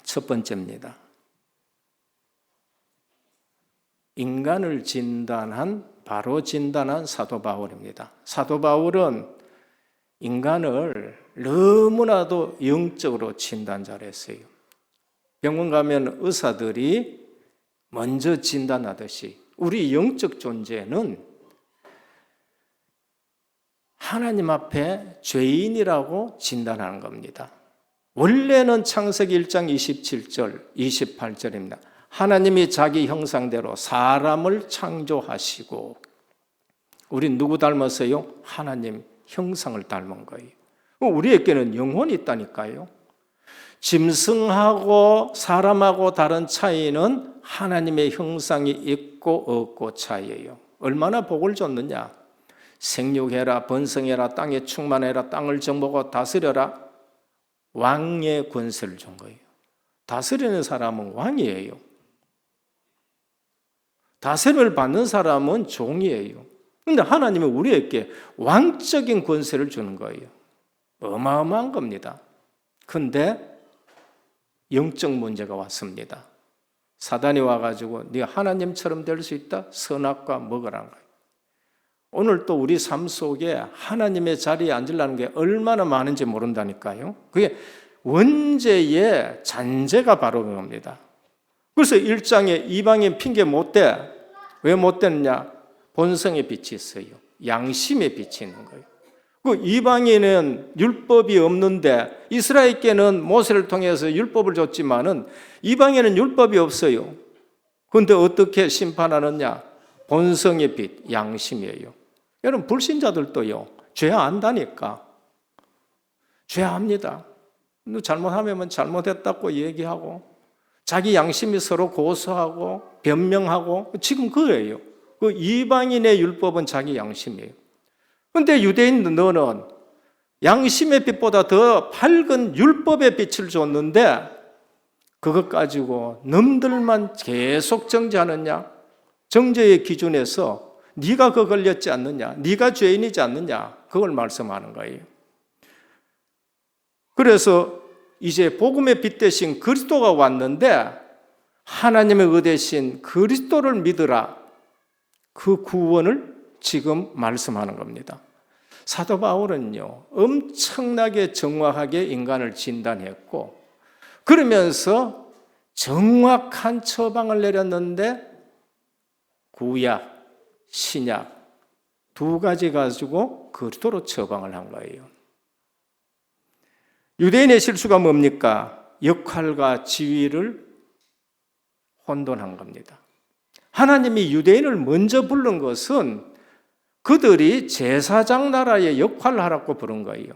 첫 번째입니다. 인간을 바로 진단한 사도 바울입니다. 사도 바울은 인간을 너무나도 영적으로 진단 잘했어요. 병원 가면 의사들이 먼저 진단하듯이 우리 영적 존재는 하나님 앞에 죄인이라고 진단하는 겁니다. 원래는 창세기 1장 27절, 28절입니다. 하나님이 자기 형상대로 사람을 창조하시고 우린 누구 닮았어요? 하나님 형상을 닮은 거예요. 우리에게는 영혼이 있다니까요. 짐승하고 사람하고 다른 차이는 하나님의 형상이 있고 없고 차이예요. 얼마나 복을 줬느냐? 생육해라, 번성해라, 땅에 충만해라, 땅을 정복하고 다스려라. 왕의 권세를 준 거예요. 다스리는 사람은 왕이에요. 다스림을 받는 사람은 종이에요. 그런데 하나님은 우리에게 왕적인 권세를 주는 거예요. 어마어마한 겁니다. 그런데 영적 문제가 왔습니다. 사단이 와가지고 네가 하나님처럼 될 수 있다? 선악과 먹으라는 거예요. 오늘 또 우리 삶 속에 하나님의 자리에 앉으려는 게 얼마나 많은지 모른다니까요. 그게 원죄의 잔재가 바로 그겁니다. 그래서 1장에 이방인 핑계 못 대. 왜 못 대느냐? 본성의 빛이 있어요. 양심의 빛이 있는 거예요. 그 이방인은 율법이 없는데 이스라엘께는 모세를 통해서 율법을 줬지만은 이방인은 율법이 없어요. 그런데 어떻게 심판하느냐? 본성의 빛, 양심이에요. 여러분 불신자들도요. 죄 안다니까. 죄 압니다. 너 잘못하면 잘못했다고 얘기하고 자기 양심이 서로 고소하고 변명하고 지금 그거예요. 그 이방인의 율법은 자기 양심이에요. 그런데 유대인 너는 양심의 빛보다 더 밝은 율법의 빛을 줬는데 그것 가지고 놈들만 계속 정죄하느냐? 정죄의 기준에서 네가 그 걸렸지 않느냐? 네가 죄인이지 않느냐? 그걸 말씀하는 거예요. 그래서 이제 복음의 빛 대신 그리스도가 왔는데 하나님의 의 대신 그리스도를 믿으라. 그 구원을 지금 말씀하는 겁니다. 사도 바울은요, 엄청나게 정확하게 인간을 진단했고, 그러면서 정확한 처방을 내렸는데, 구약, 신약, 두 가지 가지고 그리스도로 처방을 한 거예요. 유대인의 실수가 뭡니까? 역할과 지위를 혼돈한 겁니다. 하나님이 유대인을 먼저 부른 것은 그들이 제사장 나라의 역할을 하라고 부른 거예요.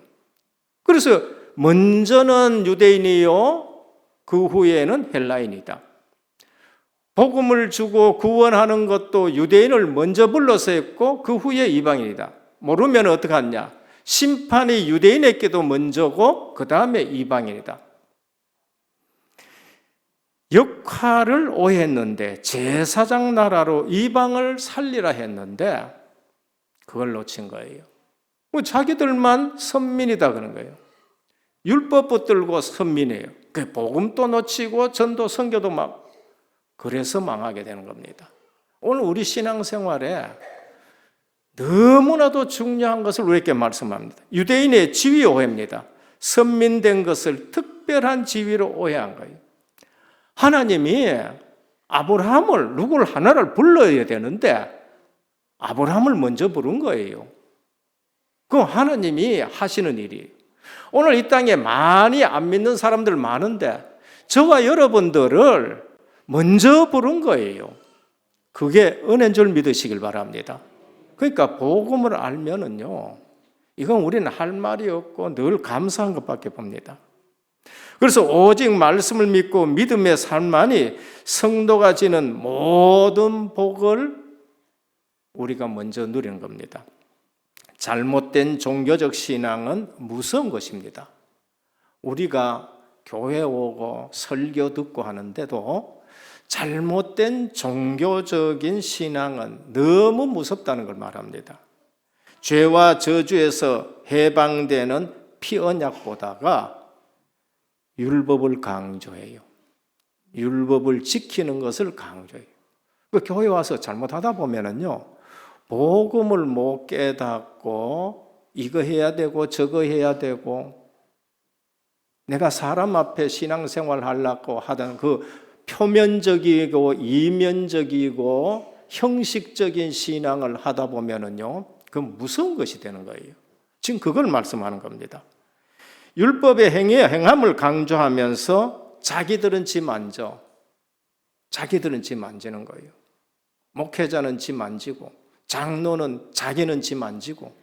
그래서 먼저는 유대인이요, 그 후에는 헬라인이다. 복음을 주고 구원하는 것도 유대인을 먼저 불러서 했고 그 후에 이방인이다. 모르면 어떡하냐? 심판이 유대인에게도 먼저고 그 다음에 이방인이다. 역할을 오해했는데 제사장 나라로 이방을 살리라 했는데 그걸 놓친 거예요. 자기들만 선민이다 그런 거예요. 율법 붙들고 선민이에요. 그 복음도 놓치고 전도 선교도 막 그래서 망하게 되는 겁니다. 오늘 우리 신앙생활에 너무나도 중요한 것을 우리에게 말씀합니다. 유대인의 지위 오해입니다. 선민된 것을 특별한 지위로 오해한 거예요. 하나님이 아브라함을 누굴 하나를 불러야 되는데 아브라함을 먼저 부른 거예요. 그건 하나님이 하시는 일이에요. 오늘 이 땅에 많이 안 믿는 사람들 많은데 저와 여러분들을 먼저 부른 거예요. 그게 은혜인 줄 믿으시길 바랍니다. 그러니까 복음을 알면은요, 이건 우리는 할 말이 없고 늘 감사한 것밖에 봅니다. 그래서 오직 말씀을 믿고 믿음의 삶만이 성도가 지는 모든 복을 우리가 먼저 누리는 겁니다. 잘못된 종교적 신앙은 무서운 것입니다. 우리가 교회 오고 설교 듣고 하는데도 잘못된 종교적인 신앙은 너무 무섭다는 걸 말합니다. 죄와 저주에서 해방되는 피언약보다가 율법을 강조해요. 율법을 지키는 것을 강조해요. 교회 와서 잘못하다 보면은요, 복음을 못 깨닫고 이거 해야 되고 저거 해야 되고 내가 사람 앞에 신앙생활 하려고 하던 그 표면적이고 이면적이고 형식적인 신앙을 하다 보면은요, 그건 무서운 것이 되는 거예요. 지금 그걸 말씀하는 겁니다. 율법의 행함을 강조하면서 자기들은 지 만져. 자기들은 지 만지는 거예요. 목회자는 지 만지고 장로는 자기는 지 만지고.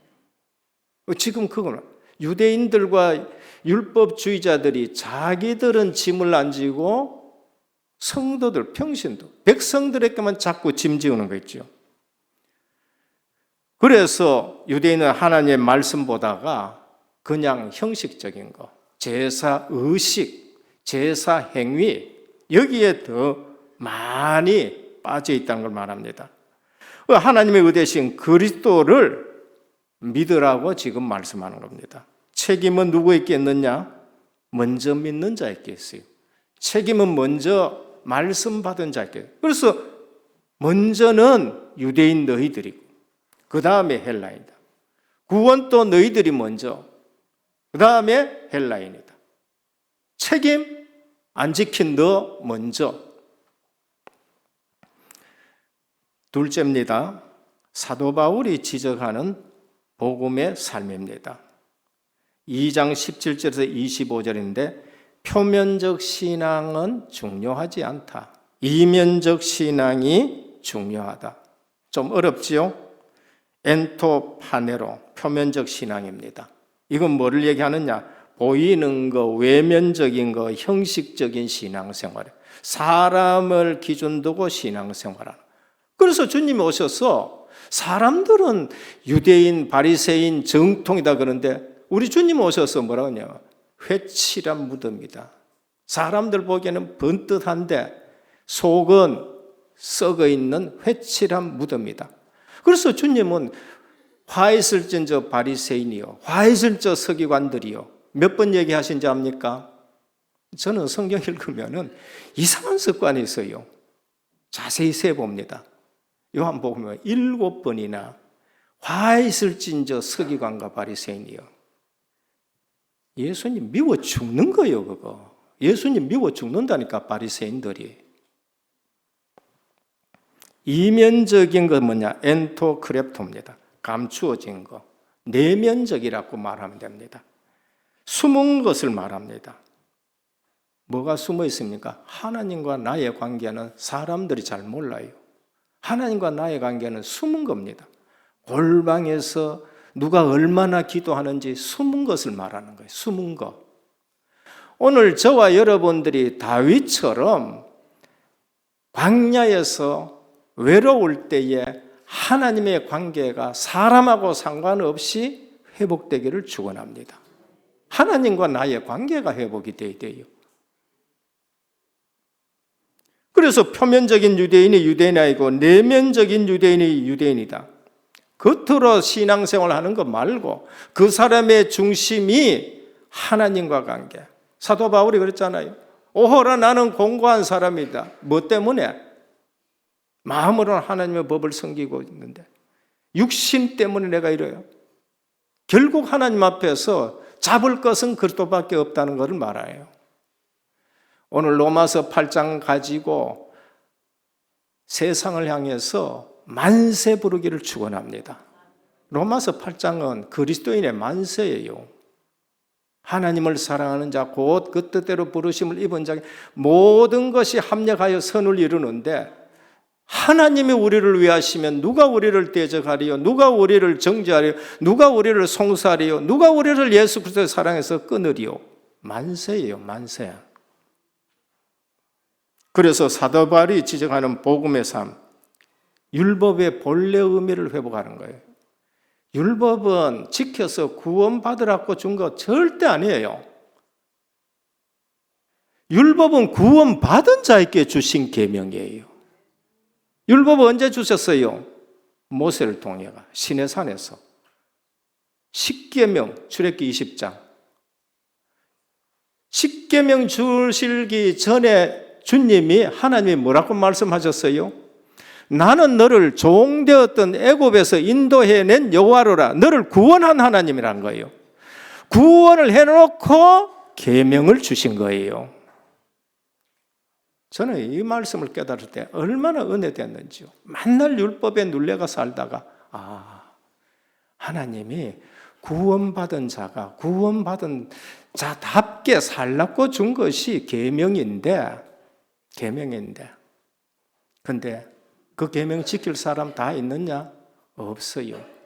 지금 그거는 유대인들과 율법주의자들이 자기들은 짐을 안 지고 성도들, 평신도, 백성들에게만 자꾸 짐 지우는 거 있죠. 그래서 유대인은 하나님의 말씀 보다가 그냥 형식적인 거, 제사 의식, 제사 행위, 여기에 더 많이 빠져 있다는 걸 말합니다. 하나님의 의대신 그리스도를 믿으라고 지금 말씀하는 겁니다. 책임은 누구에게 있느냐? 먼저 믿는 자에게 있어요. 책임은 먼저 말씀 받은 자에게. 그래서 먼저는 유대인 너희들이고 그 다음에 헬라인이다. 구원도 너희들이 먼저, 그 다음에 헬라인이다. 책임 안 지킨 너 먼저. 둘째입니다. 사도 바울이 지적하는 복음의 삶입니다. 2장 17절에서 25절인데 표면적 신앙은 중요하지 않다. 이면적 신앙이 중요하다. 좀 어렵지요? 엔토파네로, 표면적 신앙입니다. 이건 뭐를 얘기하느냐? 보이는 거, 외면적인 거, 형식적인 신앙생활. 사람을 기준 두고 신앙생활하는. 그래서 주님이 오셔서 사람들은 유대인, 바리새인, 정통이다 그러는데 우리 주님 오셔서 뭐라고 하냐? 회칠한 무덤이다. 사람들 보기에는 번듯한데 속은 썩어 있는 회칠한 무덤이다. 그래서 주님은 화 있을진 저 바리새인이요, 화 있을 저 서기관들이요. 몇 번 얘기하신지 압니까? 저는 성경 읽으면은 이상한 습관이 있어요. 자세히 세봅니다. 요한복음 7번이나 화 있을진 저 서기관과 바리새인이요. 예수님 미워 죽는 거예요, 그거. 예수님 미워 죽는다니까, 바리새인들이. 이면적인 건 뭐냐? 엔토크랩토입니다. 감추어진 거. 내면적이라고 말하면 됩니다. 숨은 것을 말합니다. 뭐가 숨어 있습니까? 하나님과 나의 관계는 사람들이 잘 몰라요. 하나님과 나의 관계는 숨은 겁니다. 골방에서 누가 얼마나 기도하는지 숨은 것을 말하는 거예요. 숨은 거. 오늘 저와 여러분들이 다윗처럼 광야에서 외로울 때에 하나님의 관계가 사람하고 상관없이 회복되기를 축원합니다. 하나님과 나의 관계가 회복이 돼야 돼요. 그래서 표면적인 유대인이 유대인이 아니고 내면적인 유대인이 유대인이다. 겉으로 신앙생활 하는 것 말고 그 사람의 중심이 하나님과 관계. 사도 바울이 그랬잖아요. 오호라 나는 공고한 사람이다. 뭐 때문에? 마음으로는 하나님의 법을 섬기고 있는데 육신 때문에 내가 이래요. 결국 하나님 앞에서 잡을 것은 그리스도밖에 없다는 것을 말해요. 오늘 로마서 8장 가지고 세상을 향해서 만세 부르기를 축원합니다. 로마서 8장은 그리스도인의 만세예요. 하나님을 사랑하는 자 곧 그 뜻대로 부르심을 입은 자에게 모든 것이 합력하여 선을 이루는데 하나님이 우리를 위하시면 누가 우리를 대적하리요? 누가 우리를 정죄하리요? 누가 우리를 송사하리요? 누가 우리를 예수 그리스도의 사랑에서 끊으리요? 만세예요, 만세. 그래서 사도 바울이 지적하는 복음의 삶, 율법의 본래 의미를 회복하는 거예요. 율법은 지켜서 구원받으라고 준 거 절대 아니에요. 율법은 구원받은 자에게 주신 계명이에요. 율법은 언제 주셨어요? 모세를 통해가 시내산에서. 십계명 출애굽기 20장. 십계명 주시기 전에 주님이 하나님이 뭐라고 말씀하셨어요? 나는 너를 종되었던 애굽에서 인도해낸 여호와로라. 너를 구원한 하나님이란 거예요. 구원을 해놓고 계명을 주신 거예요. 저는 이 말씀을 깨달을 때 얼마나 은혜됐는지요. 맨날 율법에 눌려가 살다가 하나님이 구원받은 자가 구원받은 자답게 살라고 준 것이 계명인데 근데 그 계명 지킬 사람 다 있느냐? 없어요.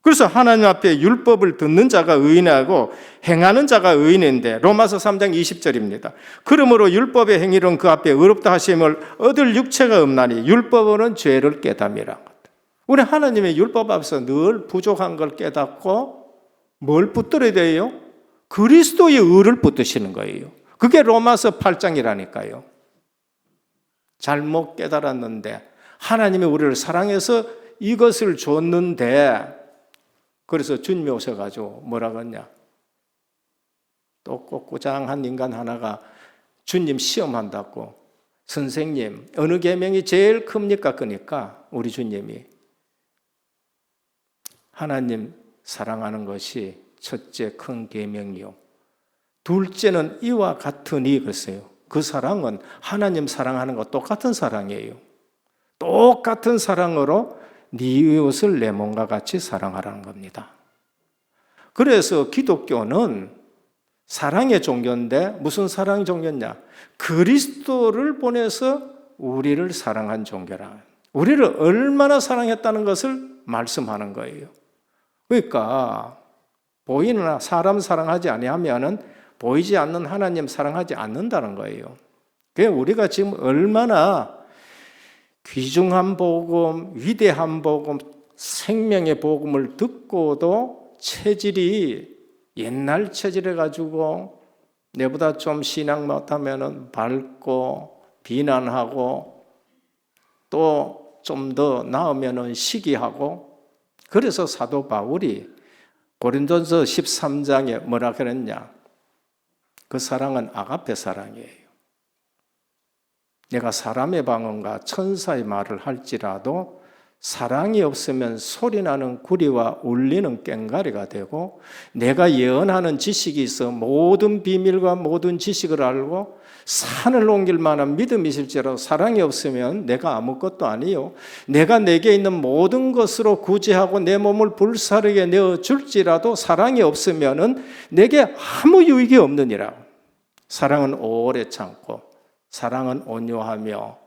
그래서 하나님 앞에 율법을 듣는 자가 의인하고 행하는 자가 의인인데 로마서 3장 20절입니다. 그러므로 율법의 행위론 그 앞에 의롭다 하심을 얻을 육체가 없나니 율법은 죄를 깨닫미라. 우리 하나님의 율법 앞에서 늘 부족한 걸 깨닫고 뭘 붙들어야 돼요? 그리스도의 의를 붙드시는 거예요. 그게 로마서 8장이라니까요. 잘못 깨달았는데 하나님이 우리를 사랑해서 이것을 줬는데 그래서 주님이 오셔가지고 뭐라 그러냐? 또 꼬꾸장한 인간 하나가 주님 시험한다고 선생님 어느 계명이 제일 큽니까? 그러니까 우리 주님이 하나님 사랑하는 것이 첫째 큰 계명이요 둘째는 이와 같으니 그랬어요. 그 사랑은 하나님 사랑하는 것 똑같은 사랑이에요. 똑같은 사랑으로 네 이웃을 내 몸과 같이 사랑하라는 겁니다. 그래서 기독교는 사랑의 종교인데 무슨 사랑의 종교냐? 그리스도를 보내서 우리를 사랑한 종교라. 우리를 얼마나 사랑했다는 것을 말씀하는 거예요. 그러니까 보이는 사람 사랑하지 아니하면은 보이지 않는 하나님 사랑하지 않는다는 거예요. 그게 우리가 지금 얼마나 귀중한 복음, 위대한 복음, 생명의 복음을 듣고도 체질이 옛날 체질해가지고 내보다 좀 신앙 못하면 밟고 비난하고 또 좀 더 나으면 시기하고 그래서 사도 바울이 고린도서 13장에 뭐라 그랬냐? 그 사랑은 아가페 사랑이에요. 내가 사람의 방언과 천사의 말을 할지라도 사랑이 없으면 소리나는 구리와 울리는 꽹과리가 되고 내가 예언하는 지식이 있어 모든 비밀과 모든 지식을 알고 산을 옮길 만한 믿음이 있을지라도 사랑이 없으면 내가 아무것도 아니요 내가 내게 있는 모든 것으로 구제하고 내 몸을 불사르게 내어줄지라도 사랑이 없으면 내게 아무 유익이 없느니라. 사랑은 오래 참고 사랑은 온유하며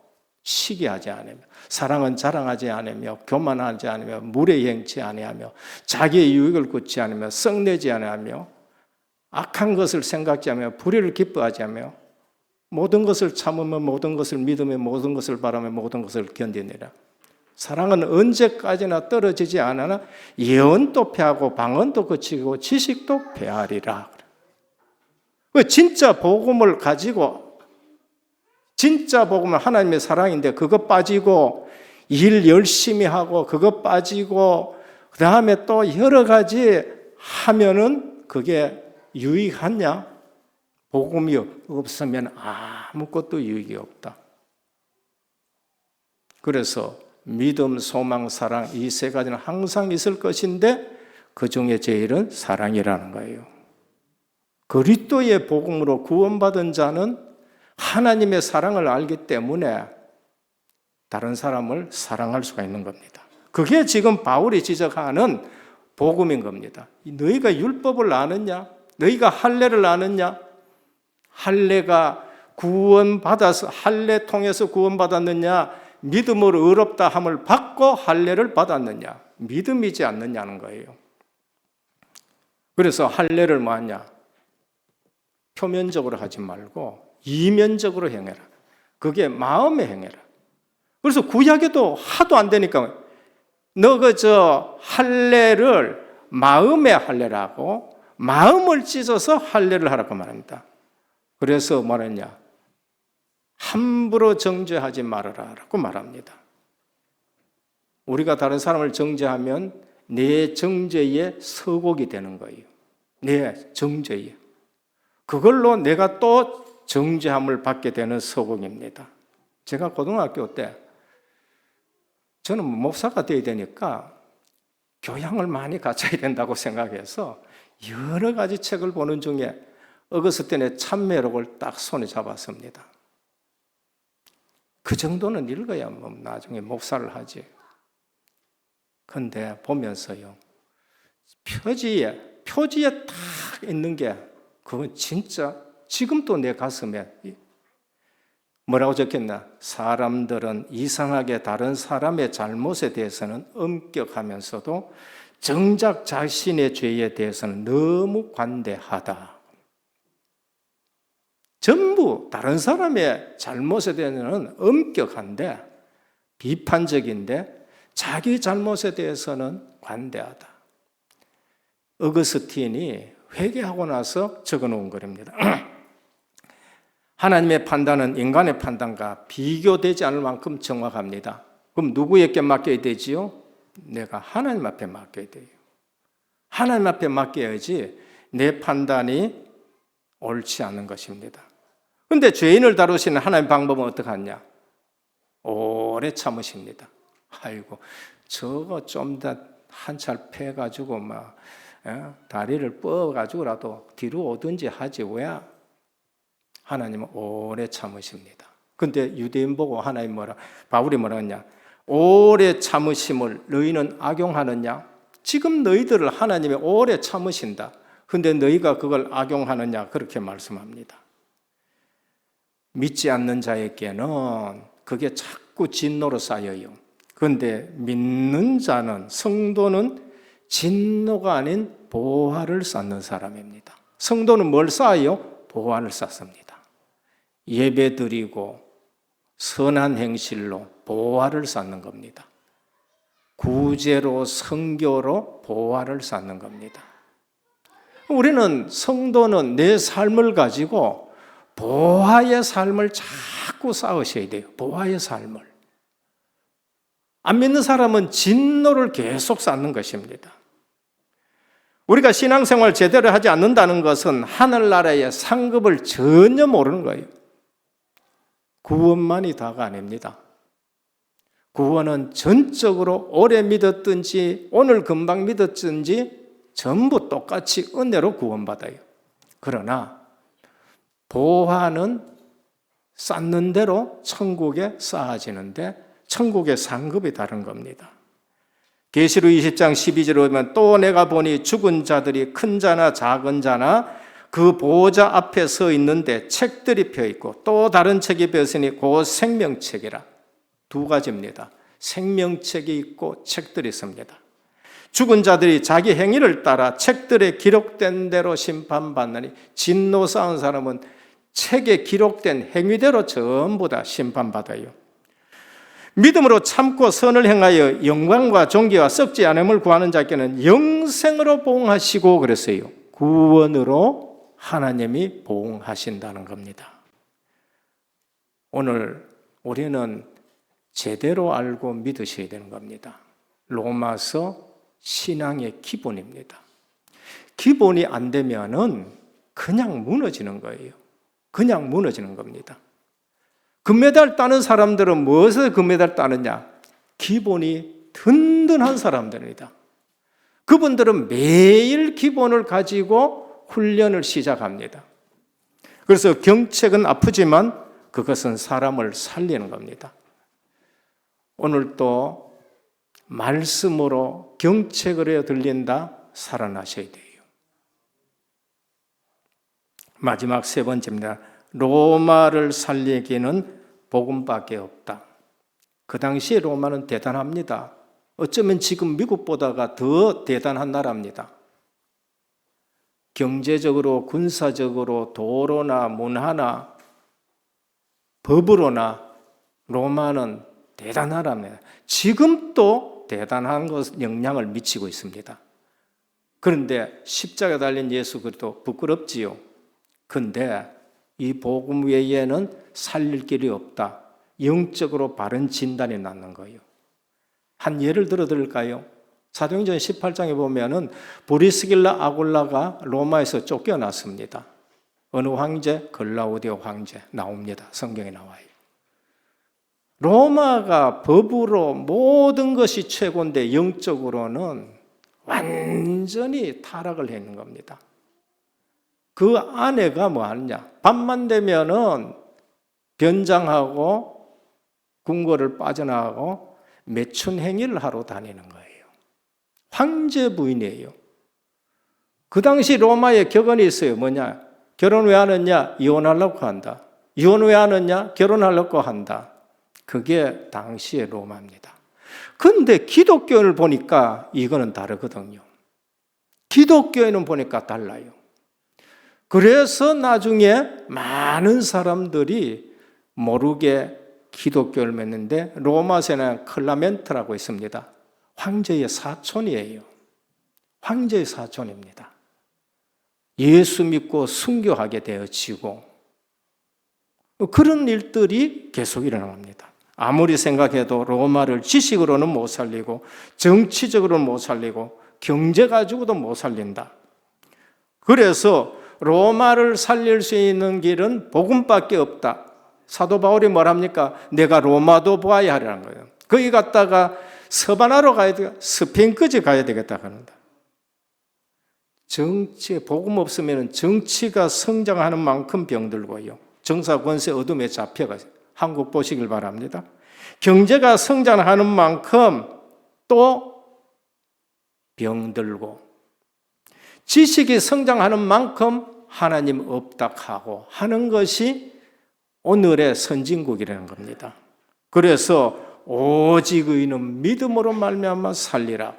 시기하지 않으며 사랑은 자랑하지 않으며 교만하지 않으며 무례 행치 아니하며 자기의 유익을 굳지 않으며 썩내지 아니하며 악한 것을 생각지 않으며 불의를 기뻐하지 않으며 모든 것을 참으며 모든 것을 믿으며 모든 것을 바라며 모든 것을 견디느라. 사랑은 언제까지나 떨어지지 않으나 예언도 패하고 방언도 그치고 지식도 패하리라. 진짜 복음을 가지고 진짜 복음은 하나님의 사랑인데 그거 빠지고 일 열심히 하고 그거 빠지고 그 다음에 또 여러 가지 하면은 그게 유익하냐? 복음이 없으면 아무것도 유익이 없다. 그래서 믿음, 소망, 사랑 이 세 가지는 항상 있을 것인데 그 중에 제일은 사랑이라는 거예요. 그리스도의 복음으로 구원받은 자는 하나님의 사랑을 알기 때문에 다른 사람을 사랑할 수가 있는 겁니다. 그게 지금 바울이 지적하는 복음인 겁니다. 너희가 율법을 아느냐? 너희가 할례를 아느냐? 할례가 구원받아서 할례 통해서 구원받았느냐? 믿음으로 의롭다 함을 받고 할례를 받았느냐? 믿음이지 않느냐는 거예요. 그래서 할례를 뭐하냐? 표면적으로 하지 말고 이면적으로 행해라. 그게 마음에 행해라. 그래서 구약에도 하도 안 되니까 너 할례를 마음의 할례라고 마음을 찢어서 할례를 하라고 말합니다. 그래서 뭐랬냐? 함부로 정죄하지 말아라라고 말합니다. 우리가 다른 사람을 정죄하면 내 정죄에 서곡이 되는 거예요. 내 정죄에. 그걸로 내가 또 정죄함을 받게 되는 서곡입니다. 제가 고등학교 때 저는 목사가 되어야 되니까 교양을 많이 갖춰야 된다고 생각해서 여러 가지 책을 보는 중에 어거스틴의 참회록을 딱 손에 잡았습니다. 그 정도는 읽어야 뭐 나중에 목사를 하지. 근데 보면서요, 표지에 딱 있는 게 그건 진짜 지금도 내 가슴에 뭐라고 적혔나? 사람들은 이상하게 다른 사람의 잘못에 대해서는 엄격하면서도 정작 자신의 죄에 대해서는 너무 관대하다. 전부 다른 사람의 잘못에 대해서는 엄격한데 비판적인데 자기 잘못에 대해서는 관대하다. 어거스틴이 회개하고 나서 적어놓은 글입니다. 하나님의 판단은 인간의 판단과 비교되지 않을 만큼 정확합니다. 그럼 누구에게 맡겨야 되지요? 내가 하나님 앞에 맡겨야 돼요. 하나님 앞에 맡겨야지 내 판단이 옳지 않은 것입니다. 그런데 죄인을 다루시는 하나님의 방법은 어떻게 하냐? 오래 참으십니다. 아이고, 저거 좀 더 한찰 패가지고 막 다리를 뻗어가지고라도 뒤로 오든지 하지 왜? 하나님은 오래 참으십니다. 근데 유대인 보고 하나님 바울이 뭐라 했냐? 오래 참으심을 너희는 악용하느냐? 지금 너희들을 하나님이 오래 참으신다. 근데 너희가 그걸 악용하느냐? 그렇게 말씀합니다. 믿지 않는 자에게는 그게 자꾸 진노로 쌓여요. 그런데 믿는 자는, 성도는 진노가 아닌 보화를 쌓는 사람입니다. 성도는 뭘 쌓아요? 보화를 쌓습니다. 예배드리고 선한 행실로 보화를 쌓는 겁니다. 구제로 선교로 보화를 쌓는 겁니다. 우리는 성도는 내 삶을 가지고 보화의 삶을 자꾸 쌓으셔야 돼요. 보화의 삶을. 안 믿는 사람은 진노를 계속 쌓는 것입니다. 우리가 신앙생활 제대로 하지 않는다는 것은 하늘나라의 상급을 전혀 모르는 거예요. 구원만이 다가 아닙니다. 구원은 전적으로 오래 믿었든지 오늘 금방 믿었든지 전부 똑같이 은혜로 구원받아요. 그러나 보화는 쌓는 대로 천국에 쌓아지는데 천국의 상급이 다른 겁니다. 계시록 20장 12절에 보면 또 내가 보니 죽은 자들이 큰 자나 작은 자나 그 보호자 앞에 서 있는데 책들이 펴 있고 또 다른 책이 펴 있으니 그 생명책이라. 두 가지입니다. 생명책이 있고 책들이 있습니다. 죽은 자들이 자기 행위를 따라 책들에 기록된 대로 심판받나니 진노 쌓은 사람은 책에 기록된 행위대로 전부 다 심판받아요. 믿음으로 참고 선을 행하여 영광과 존귀와 썩지 않음을 구하는 자께는 영생으로 보응하시고 그랬어요. 구원으로 하나님이 보응하신다는 겁니다. 오늘 우리는 제대로 알고 믿으셔야 되는 겁니다. 로마서 신앙의 기본입니다. 기본이 안 되면은 그냥 무너지는 거예요. 그냥 무너지는 겁니다. 금메달 따는 사람들은 무엇을 금메달 따느냐? 기본이 든든한 사람들입니다. 그분들은 매일 기본을 가지고 훈련을 시작합니다. 그래서 경책은 아프지만 그것은 사람을 살리는 겁니다. 오늘 또 말씀으로 경책을 해 들린다, 살아나셔야 돼요. 마지막 세 번째입니다. 로마를 살리기는 복음밖에 없다. 그 당시에 로마는 대단합니다. 어쩌면 지금 미국보다가 더 대단한 나라입니다. 경제적으로, 군사적으로, 도로나 문화나 법으로나 로마는 대단한 나라입니다. 지금도 대단한 영향을 미치고 있습니다. 그런데 십자가 달린 예수 그리스도 부끄럽지요. 그런데 이 복음 외에는 살릴 길이 없다. 영적으로 바른 진단이 낳는 거예요. 한 예를 들어 드릴까요? 사도행전 18장에 보면은 브리스길라 아굴라가 로마에서 쫓겨났습니다. 어느 황제? 글라우디오 황제 나옵니다. 성경에 나와요. 로마가 법으로 모든 것이 최고인데 영적으로는 완전히 타락을 했는 겁니다. 그 아내가 뭐 하느냐? 밤만 되면은 변장하고 궁궐을 빠져나가고 매춘 행위를 하러 다니는 거예요. 황제 부인이에요. 그 당시 로마에 격언이 있어요. 뭐냐? 결혼 왜 하느냐? 이혼하려고 한다. 이혼 왜 하느냐? 결혼하려고 한다. 그게 당시의 로마입니다. 그런데 기독교를 보니까 이거는 다르거든요. 기독교에는 보니까 달라요. 그래서 나중에 많은 사람들이 모르게 기독교를 맺는데 로마에는 클라멘트라고 있습니다. 황제의 사촌이에요. 황제의 사촌입니다. 예수 믿고 순교하게 되어지고 그런 일들이 계속 일어납니다. 아무리 생각해도 로마를 지식으로는 못 살리고 정치적으로는 못 살리고 경제 가지고도 못 살린다. 그래서 로마를 살릴 수 있는 길은 복음밖에 없다. 사도 바울이 뭐랍니까? 내가 로마도 보아야 하라는 거예요. 거기 갔다가 서바나로 가야 되겠다. 스페인까지 가야 되겠다 하는다. 정치, 복음 없으면 정치가 성장하는 만큼 병들고요. 정사 권세 어둠에 잡혀가요. 한국 보시길 바랍니다. 경제가 성장하는 만큼 또 병들고 지식이 성장하는 만큼 하나님 없다하고 하는 것이 오늘의 선진국이라는 겁니다. 그래서 오직 의인은 믿음으로 말미암아 살리라.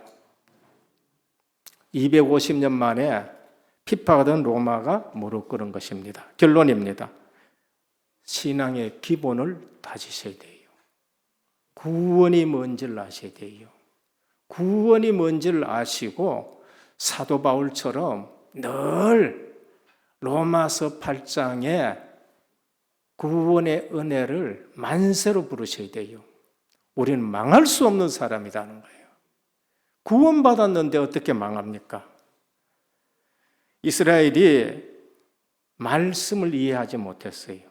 250년 만에 핍박하던 로마가 무릎 꿇은 것입니다. 결론입니다. 신앙의 기본을 다지셔야 돼요. 구원이 뭔지를 아셔야 돼요. 구원이 뭔지를 아시고 사도 바울처럼 늘 로마서 8장에 구원의 은혜를 만세로 부르셔야 돼요. 우리는 망할 수 없는 사람이라는 거예요. 구원받았는데 어떻게 망합니까? 이스라엘이 말씀을 이해하지 못했어요.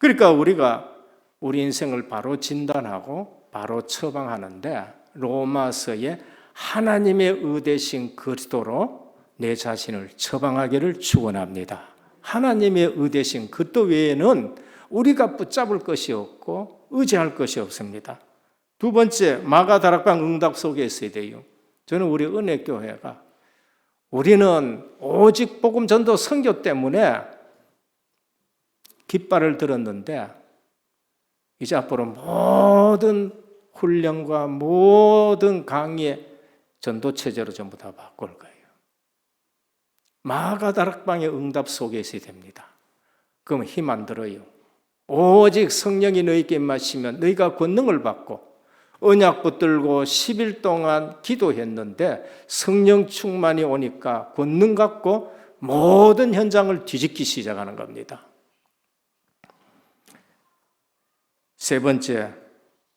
그러니까 우리가 우리 인생을 바로 진단하고 바로 처방하는데 로마서에 하나님의 의되신 그리스도로 내 자신을 처방하기를 축원합니다. 하나님의 의되신 그리스도 외에는 우리가 붙잡을 것이 없고 의지할 것이 없습니다. 두 번째, 마가다락방 응답 속에 있어야 돼요. 저는 우리 은혜교회가 우리는 오직 복음 전도 선교 때문에 깃발을 들었는데 이제 앞으로 모든 훈련과 모든 강의에 전도 체제로 전부 다 바꿀 거예요. 마가다락방의 응답 속에 있어야 됩니다. 그럼 힘 안 들어요. 오직 성령이 너희에게 임하시면 너희가 권능을 받고 언약 붙들고 10일 동안 기도했는데 성령 충만이 오니까 권능 갖고 모든 현장을 뒤집기 시작하는 겁니다. 세 번째,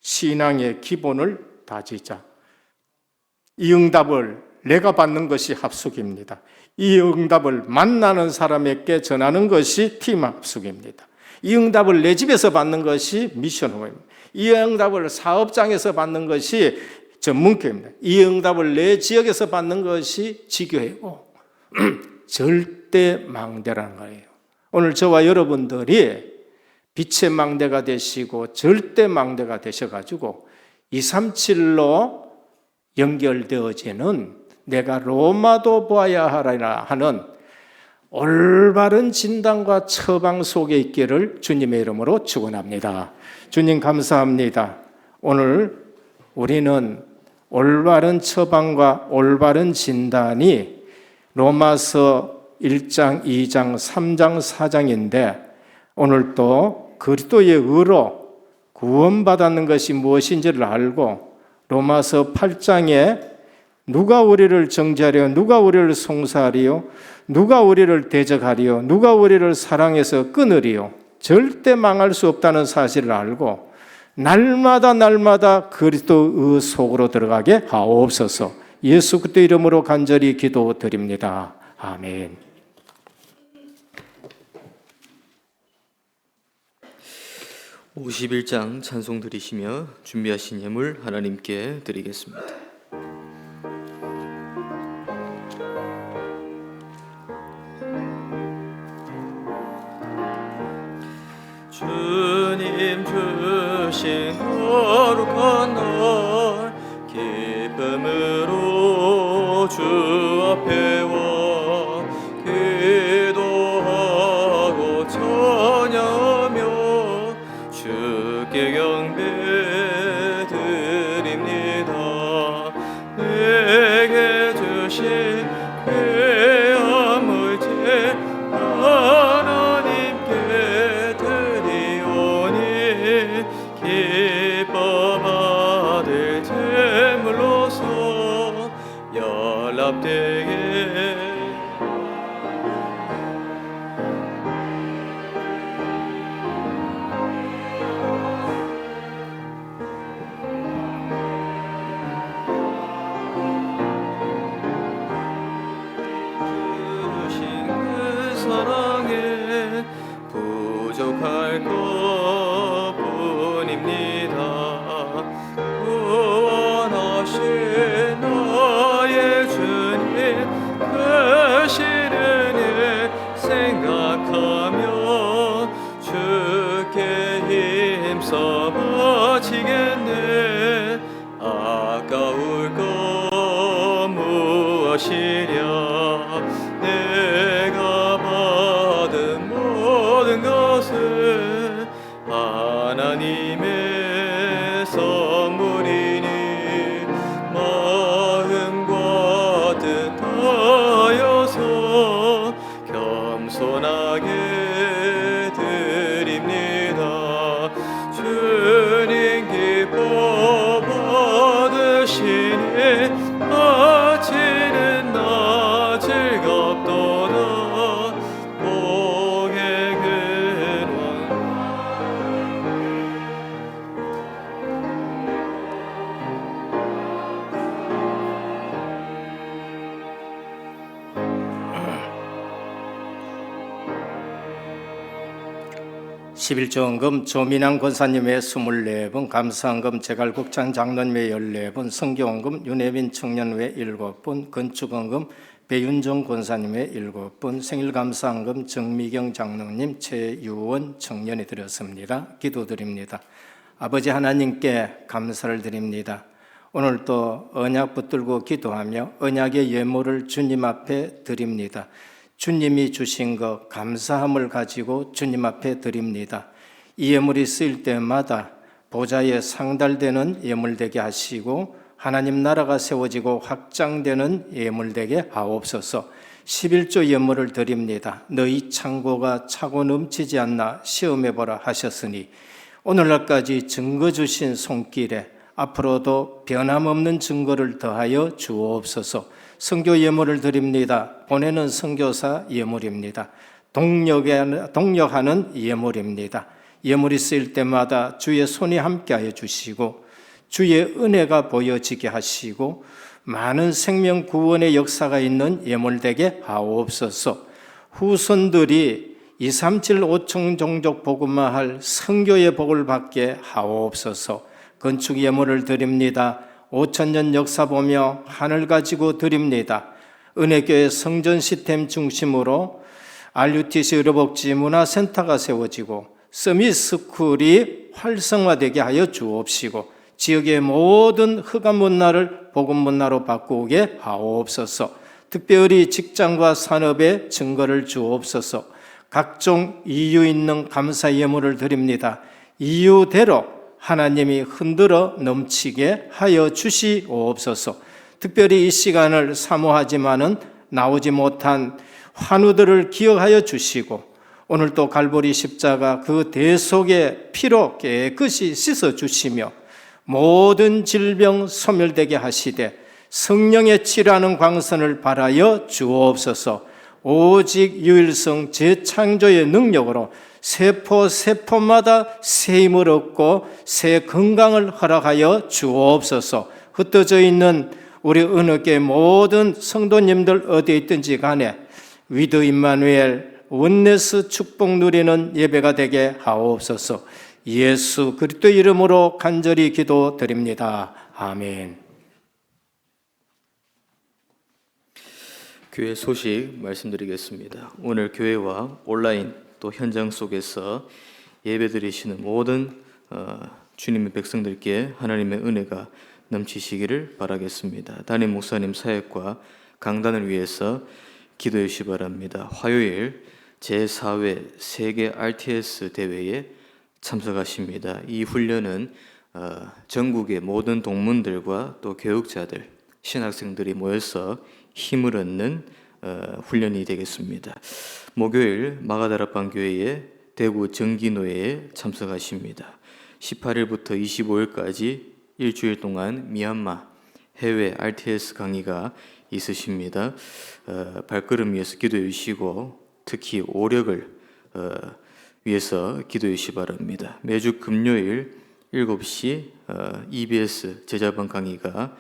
신앙의 기본을 다지자. 이 응답을 내가 받는 것이 합숙입니다. 이 응답을 만나는 사람에게 전하는 것이 팀 합숙입니다. 이 응답을 내 집에서 받는 것이 미션 홈입니다. 이 응답을 사업장에서 받는 것이 전문교입니다. 이 응답을 내 지역에서 받는 것이 지교회고 절대 망대라는 거예요. 오늘 저와 여러분들이 빛의 망대가 되시고 절대 망대가 되셔가지고 237로 연결되어지는 내가 로마도 보아야 하리라 하는 올바른 진단과 처방 속에 있기를 주님의 이름으로 축원합니다. 주님 감사합니다. 오늘 우리는 올바른 처방과 올바른 진단이 로마서 1장, 2장, 3장, 4장인데 오늘 또 그리스도의 의로 구원받았는 것이 무엇인지를 알고 로마서 8장에 누가 우리를 정죄하리요? 누가 우리를 송사하리요? 누가 우리를 대적하리요? 누가 우리를 사랑해서 끊으리요? 절대 망할 수 없다는 사실을 알고 날마다 그리스도의 속으로 들어가게 하옵소서. 예수 그리스도 이름으로 간절히 기도드립니다. 아멘. 51장 찬송 드리시며 준비하신 예물 하나님께 드리겠습니다. 주님 주신 거룩한 날 기쁨으로 주 앞에 와 기도하고 찬양하며 주께 경배 드립니다. 내게 주신 귀한 물질 하나님께 드리오니 기뻐 받을 제물로서 연락되게 사랑에 부족할 것뿐입니다. 구원하신 나의 주님 크신 은혜 생각하며 주께 힘써 바치겠네. 아까울 것 무엇이랴. 내가 받은 모든 것은 하나님의 선물이니 마음과 뜻하여서 겸손하게 드립니다. 주님 기뻐 받으시니 바치는 나 즐겁도다. 복의 근원 (11조원금) 조민환 권사님의 24분, 감사원금 제갈국장 장로님의 14분, 성교원금 윤혜빈 청년회 7분, 건축원금 배윤정 권사님의 7분, 생일감사원금 정미경 장로님, 최유원 청년이 드렸습니다. 기도드립니다. 아버지 하나님께 감사를 드립니다. 오늘 또 언약 붙들고 기도하며 언약의 예물을 주님 앞에 드립니다. 주님이 주신 것 감사함을 가지고 주님 앞에 드립니다. 이 예물이 쓰일 때마다 보좌에 상달되는 예물 되게 하시고 하나님 나라가 세워지고 확장되는 예물 되게 하옵소서. 11조 예물을 드립니다. 너희 창고가 차고 넘치지 않나 시험해보라 하셨으니 오늘날까지 증거 주신 손길에 앞으로도 변함없는 증거를 더하여 주옵소서. 선교 예물을 드립니다. 보내는 선교사 예물입니다. 동력하는 예물입니다. 예물이 쓰일 때마다 주의 손이 함께하여 주시고 주의 은혜가 보여지게 하시고 많은 생명 구원의 역사가 있는 예물 되게 하옵소서. 후손들이 237 5천 종족 복음화할 선교의 복을 받게 하옵소서. 건축 예물을 드립니다. 5,000년 역사 보며 하늘 가지고 드립니다. 은혜교회 성전 시스템 중심으로 RUTC 의료복지 문화센터가 세워지고 서밋 스쿨이 활성화되게 하여 주옵시고 지역의 모든 흑암 문화를 복음 문화로 바꾸게 하옵소서. 특별히 직장과 산업에 증거를 주옵소서. 각종 이유 있는 감사 예물을 드립니다. 이유대로 하나님이 흔들어 넘치게 하여 주시옵소서. 특별히 이 시간을 사모하지만은 나오지 못한 환우들을 기억하여 주시고 오늘 또 갈보리 십자가 그 대속의 피로 깨끗이 씻어 주시며 모든 질병 소멸되게 하시되 성령의 치료하는 광선을 발하여 주옵소서. 오직 유일성 재창조의 능력으로 세포마다 새 힘을 얻고 새 건강을 허락하여 주옵소서. 흩어져 있는 우리 은혜교회 모든 성도님들 어디에 있든지 간에 위드 임마누엘 원네스 축복 누리는 예배가 되게 하옵소서. 예수 그리스도 이름으로 간절히 기도드립니다. 아멘. 교회 소식 말씀드리겠습니다. 오늘 교회와 온라인 또 현장 속에서 예배드리시는 모든 주님의 백성들께 하나님의 은혜가 넘치시기를 바라겠습니다. 담임 목사님 사역과 강단을 위해서 기도해 주시기 바랍니다. 화요일 제4회 세계 RTS 대회에 참석하십니다. 이 훈련은 전국의 모든 동문들과 또 교육자들, 신학생들이 모여서 힘을 얻는 훈련이 되겠습니다. 목요일 마가다락방 교회의 대구 정기노회에 참석하십니다. 18일부터 25일까지 일주일 동안 미얀마 해외 RTS 강의가 있으십니다. 발걸음 위해서 기도해 주시고 특히 오력을 위해서 기도해 주시기 바랍니다. 매주 금요일 7시 EBS 제자반 강의가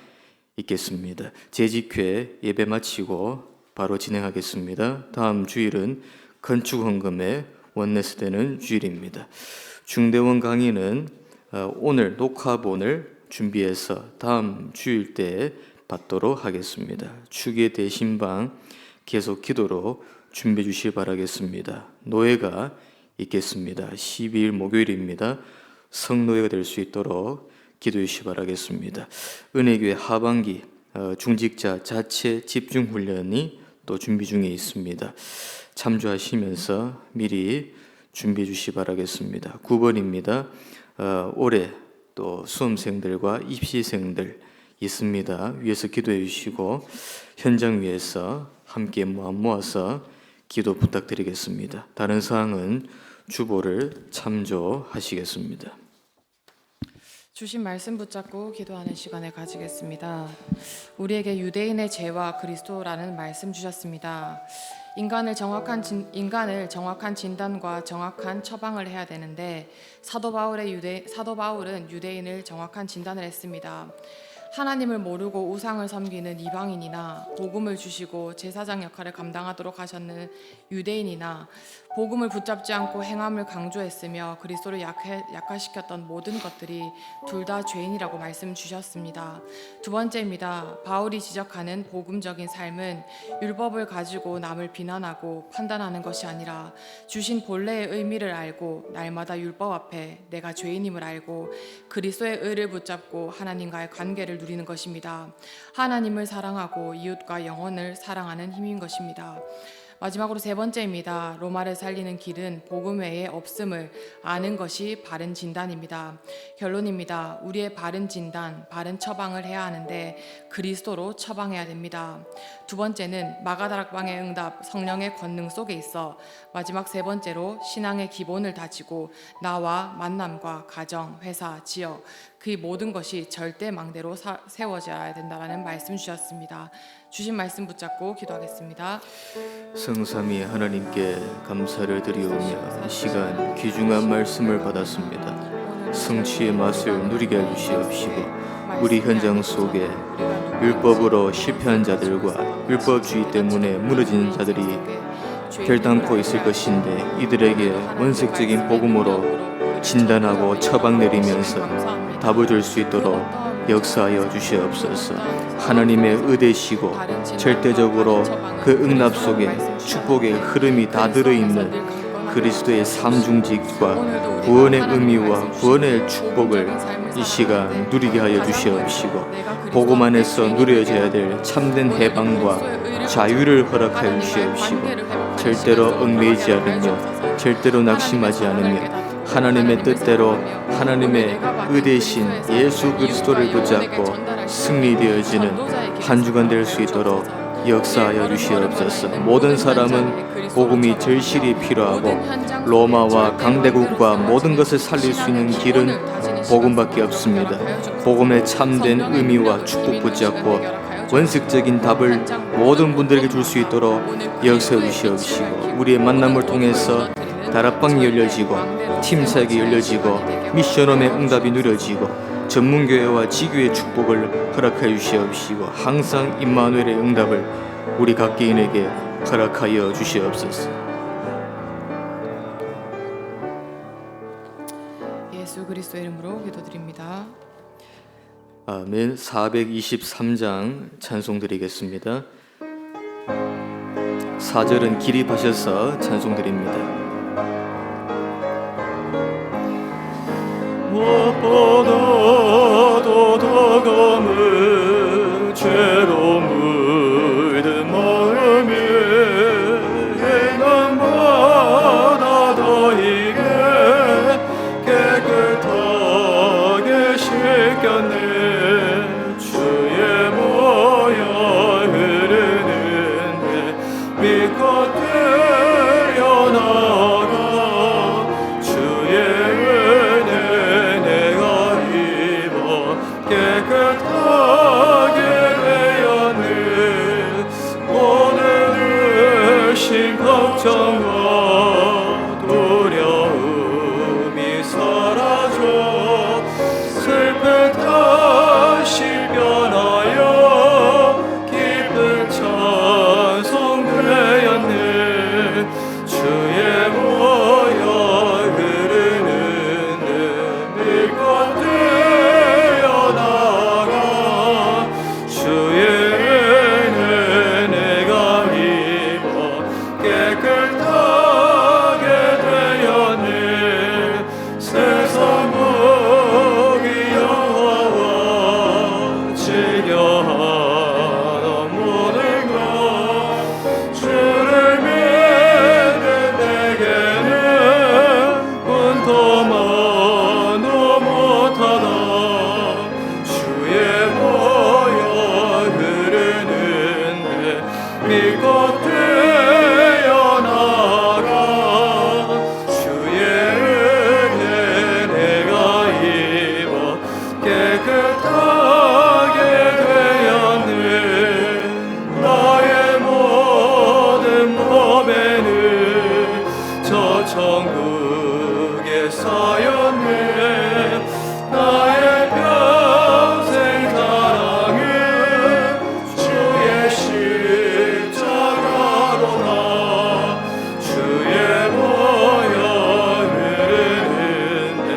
있겠습니다. 재직회 예배 마치고 바로 진행하겠습니다. 다음 주일은 건축헌금의 원네스 되는 주일입니다. 중대원 강의는 오늘 녹화본을 준비해서 다음 주일 때 받도록 하겠습니다. 추기의 대신방 계속 기도로 준비해 주시기 바라겠습니다. 노예가 있겠습니다. 12일 목요일입니다. 성노예가 될 수 있도록 기도해 주시기 바라겠습니다. 은혜교회 하반기 중직자 자체 집중훈련이 또 준비 중에 있습니다. 참조하시면서 미리 준비해 주시기 바라겠습니다. 9번입니다. 올해 또 수험생들과 입시생들 있습니다. 위에서 기도해 주시고 현장 위에서 함께 모아서 기도 부탁드리겠습니다. 다른 사항은 주보를 참조하시겠습니다. 주신 말씀 붙잡고 기도하는 시간을 가지겠습니다. 우리에게 유대인의 죄와 그리스도라는 말씀 주셨습니다. 인간을 정확한 진단과 정확한 처방을 해야 되는데 사도 바울은 유대인을 정확한 진단을 했습니다. 하나님을 모르고 우상을 섬기는 이방인이나 복음을 주시고 제사장 역할을 감당하도록 하셨는 유대인이나 복음을 붙잡지 않고 행함을 강조했으며 그리스도를 약화시켰던 모든 것들이 둘 다 죄인이라고 말씀 주셨습니다. 두 번째입니다. 바울이 지적하는 복음적인 삶은 율법을 가지고 남을 비난하고 판단하는 것이 아니라 주신 본래의 의미를 알고 날마다 율법 앞에 내가 죄인임을 알고 그리스도의 의를 붙잡고 하나님과의 관계를 누리는 것입니다. 하나님을 사랑하고 이웃과 영혼을 사랑하는 힘인 것입니다. 마지막으로 세 번째입니다. 로마를 살리는 길은 복음 외에 없음을 아는 것이 바른 진단입니다. 결론입니다. 우리의 바른 진단, 바른 처방을 해야 하는데 그리스도로 처방해야 됩니다. 두 번째는 마가다락방의 응답, 성령의 권능 속에 있어 마지막 세 번째로 신앙의 기본을 다지고 나와 만남과 가정, 회사, 지역 그 모든 것이 절대 망대로 세워져야 된다라는 말씀 주셨습니다. 주신 말씀 붙잡고 기도하겠습니다. 성삼위 하나님께 감사를 드리오며 이 시간 귀중한 말씀을 받았습니다. 성취의 맛을 누리게 해주시옵시고 우리 현장 속에 율법으로 실패한 자들과 율법주의 때문에 무너진 자들이 결단코 있을 것인데 이들에게 원색적인 복음으로 진단하고 처방 내리면서 답을 줄 수 있도록 역사하여 주시옵소서. 하나님의 의되시고 절대적으로 그 응답 속에 축복의 흐름이 다 들어있는 그리스도의 삼중직과 구원의 의미와 구원의 축복을 이 시간 누리게 하여 주시옵시고 복음 안에서 누려져야 될 참된 해방과 자유를 허락하여 주시옵시고 절대로 얽매이지 않으며 절대로 낙심하지 않으며 하나님의 뜻대로 하나님의 의되신 예수 그리스도를 붙잡고 승리되어지는 한 주간 될 수 있도록 역사하여 주시옵소서. 모든 사람은 복음이 절실히 필요하고 로마와 강대국과 모든 것을 살릴 수 있는 길은 복음밖에 없습니다. 복음의 참된 의미와 축복 붙잡고 원색적인 답을 모든 분들에게 줄 수 있도록 역사해 주시옵시고 우리의 만남을 통해서 다락방이 열려지고 팀사역이 열려지고 미션홈의 응답이 누려지고 전문교회와 지교의 축복을 허락하여 주시옵시고 항상 임마누엘의 응답을 우리 각개인에게 허락하여 주시옵소서. 예수 그리스도의 이름으로 기도드립니다. 아멘. 423장 찬송 드리겠습니다. 4절은 기립하셔서 찬송 드립니다. 무엇보다도 더 검은 죄로 물든 마음이 날마다 더이게 깨끗하게 씻겼네. 주의 보혈 흐르는데 믿고 뛰어나가 주의 깨끗하게 되었네. 오늘 의심 걱정과 두려움이 사라져 슬픔 다시 변하여 기쁜 찬송 되었네. 주의 보혈 흐르는데 믿고 천국에 쌓였네. 나의 평생 사랑은 주의 십자가로다. 주의 보혈 흐르는데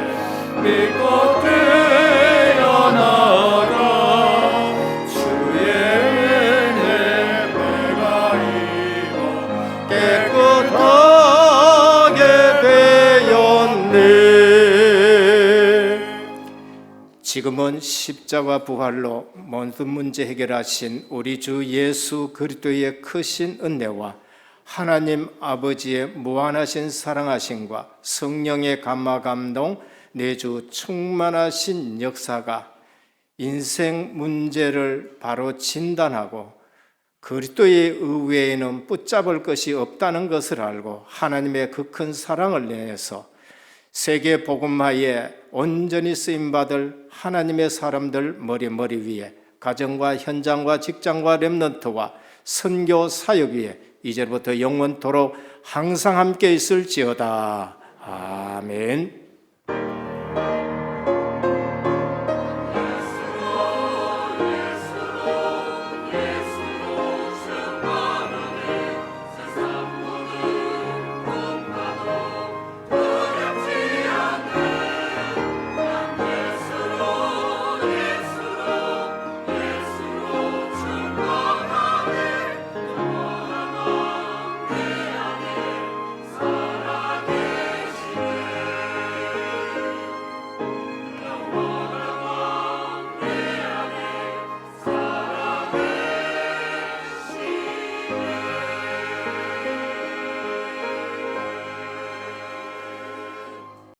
믿고 뛰어나가 주의 은혜 내가 입어 깨끗하게 되었네. 지금은 십자가 부활로 모든 문제 해결하신 우리 주 예수 그리스도의 크신 은혜와 하나님 아버지의 무한하신 사랑하심과 성령의 감화 감동 내주 충만하신 역사가 인생 문제를 바로 진단하고 그리스도의 의외에는 붙잡을 것이 없다는 것을 알고 하나님의 그 큰 사랑을 내서 세계 복음화에 온전히 쓰임받을 하나님의 사람들 머리 위에 가정과 현장과 직장과 렘넌트와 선교 사역 위에 이제부터 영원토록 항상 함께 있을지어다. 아멘.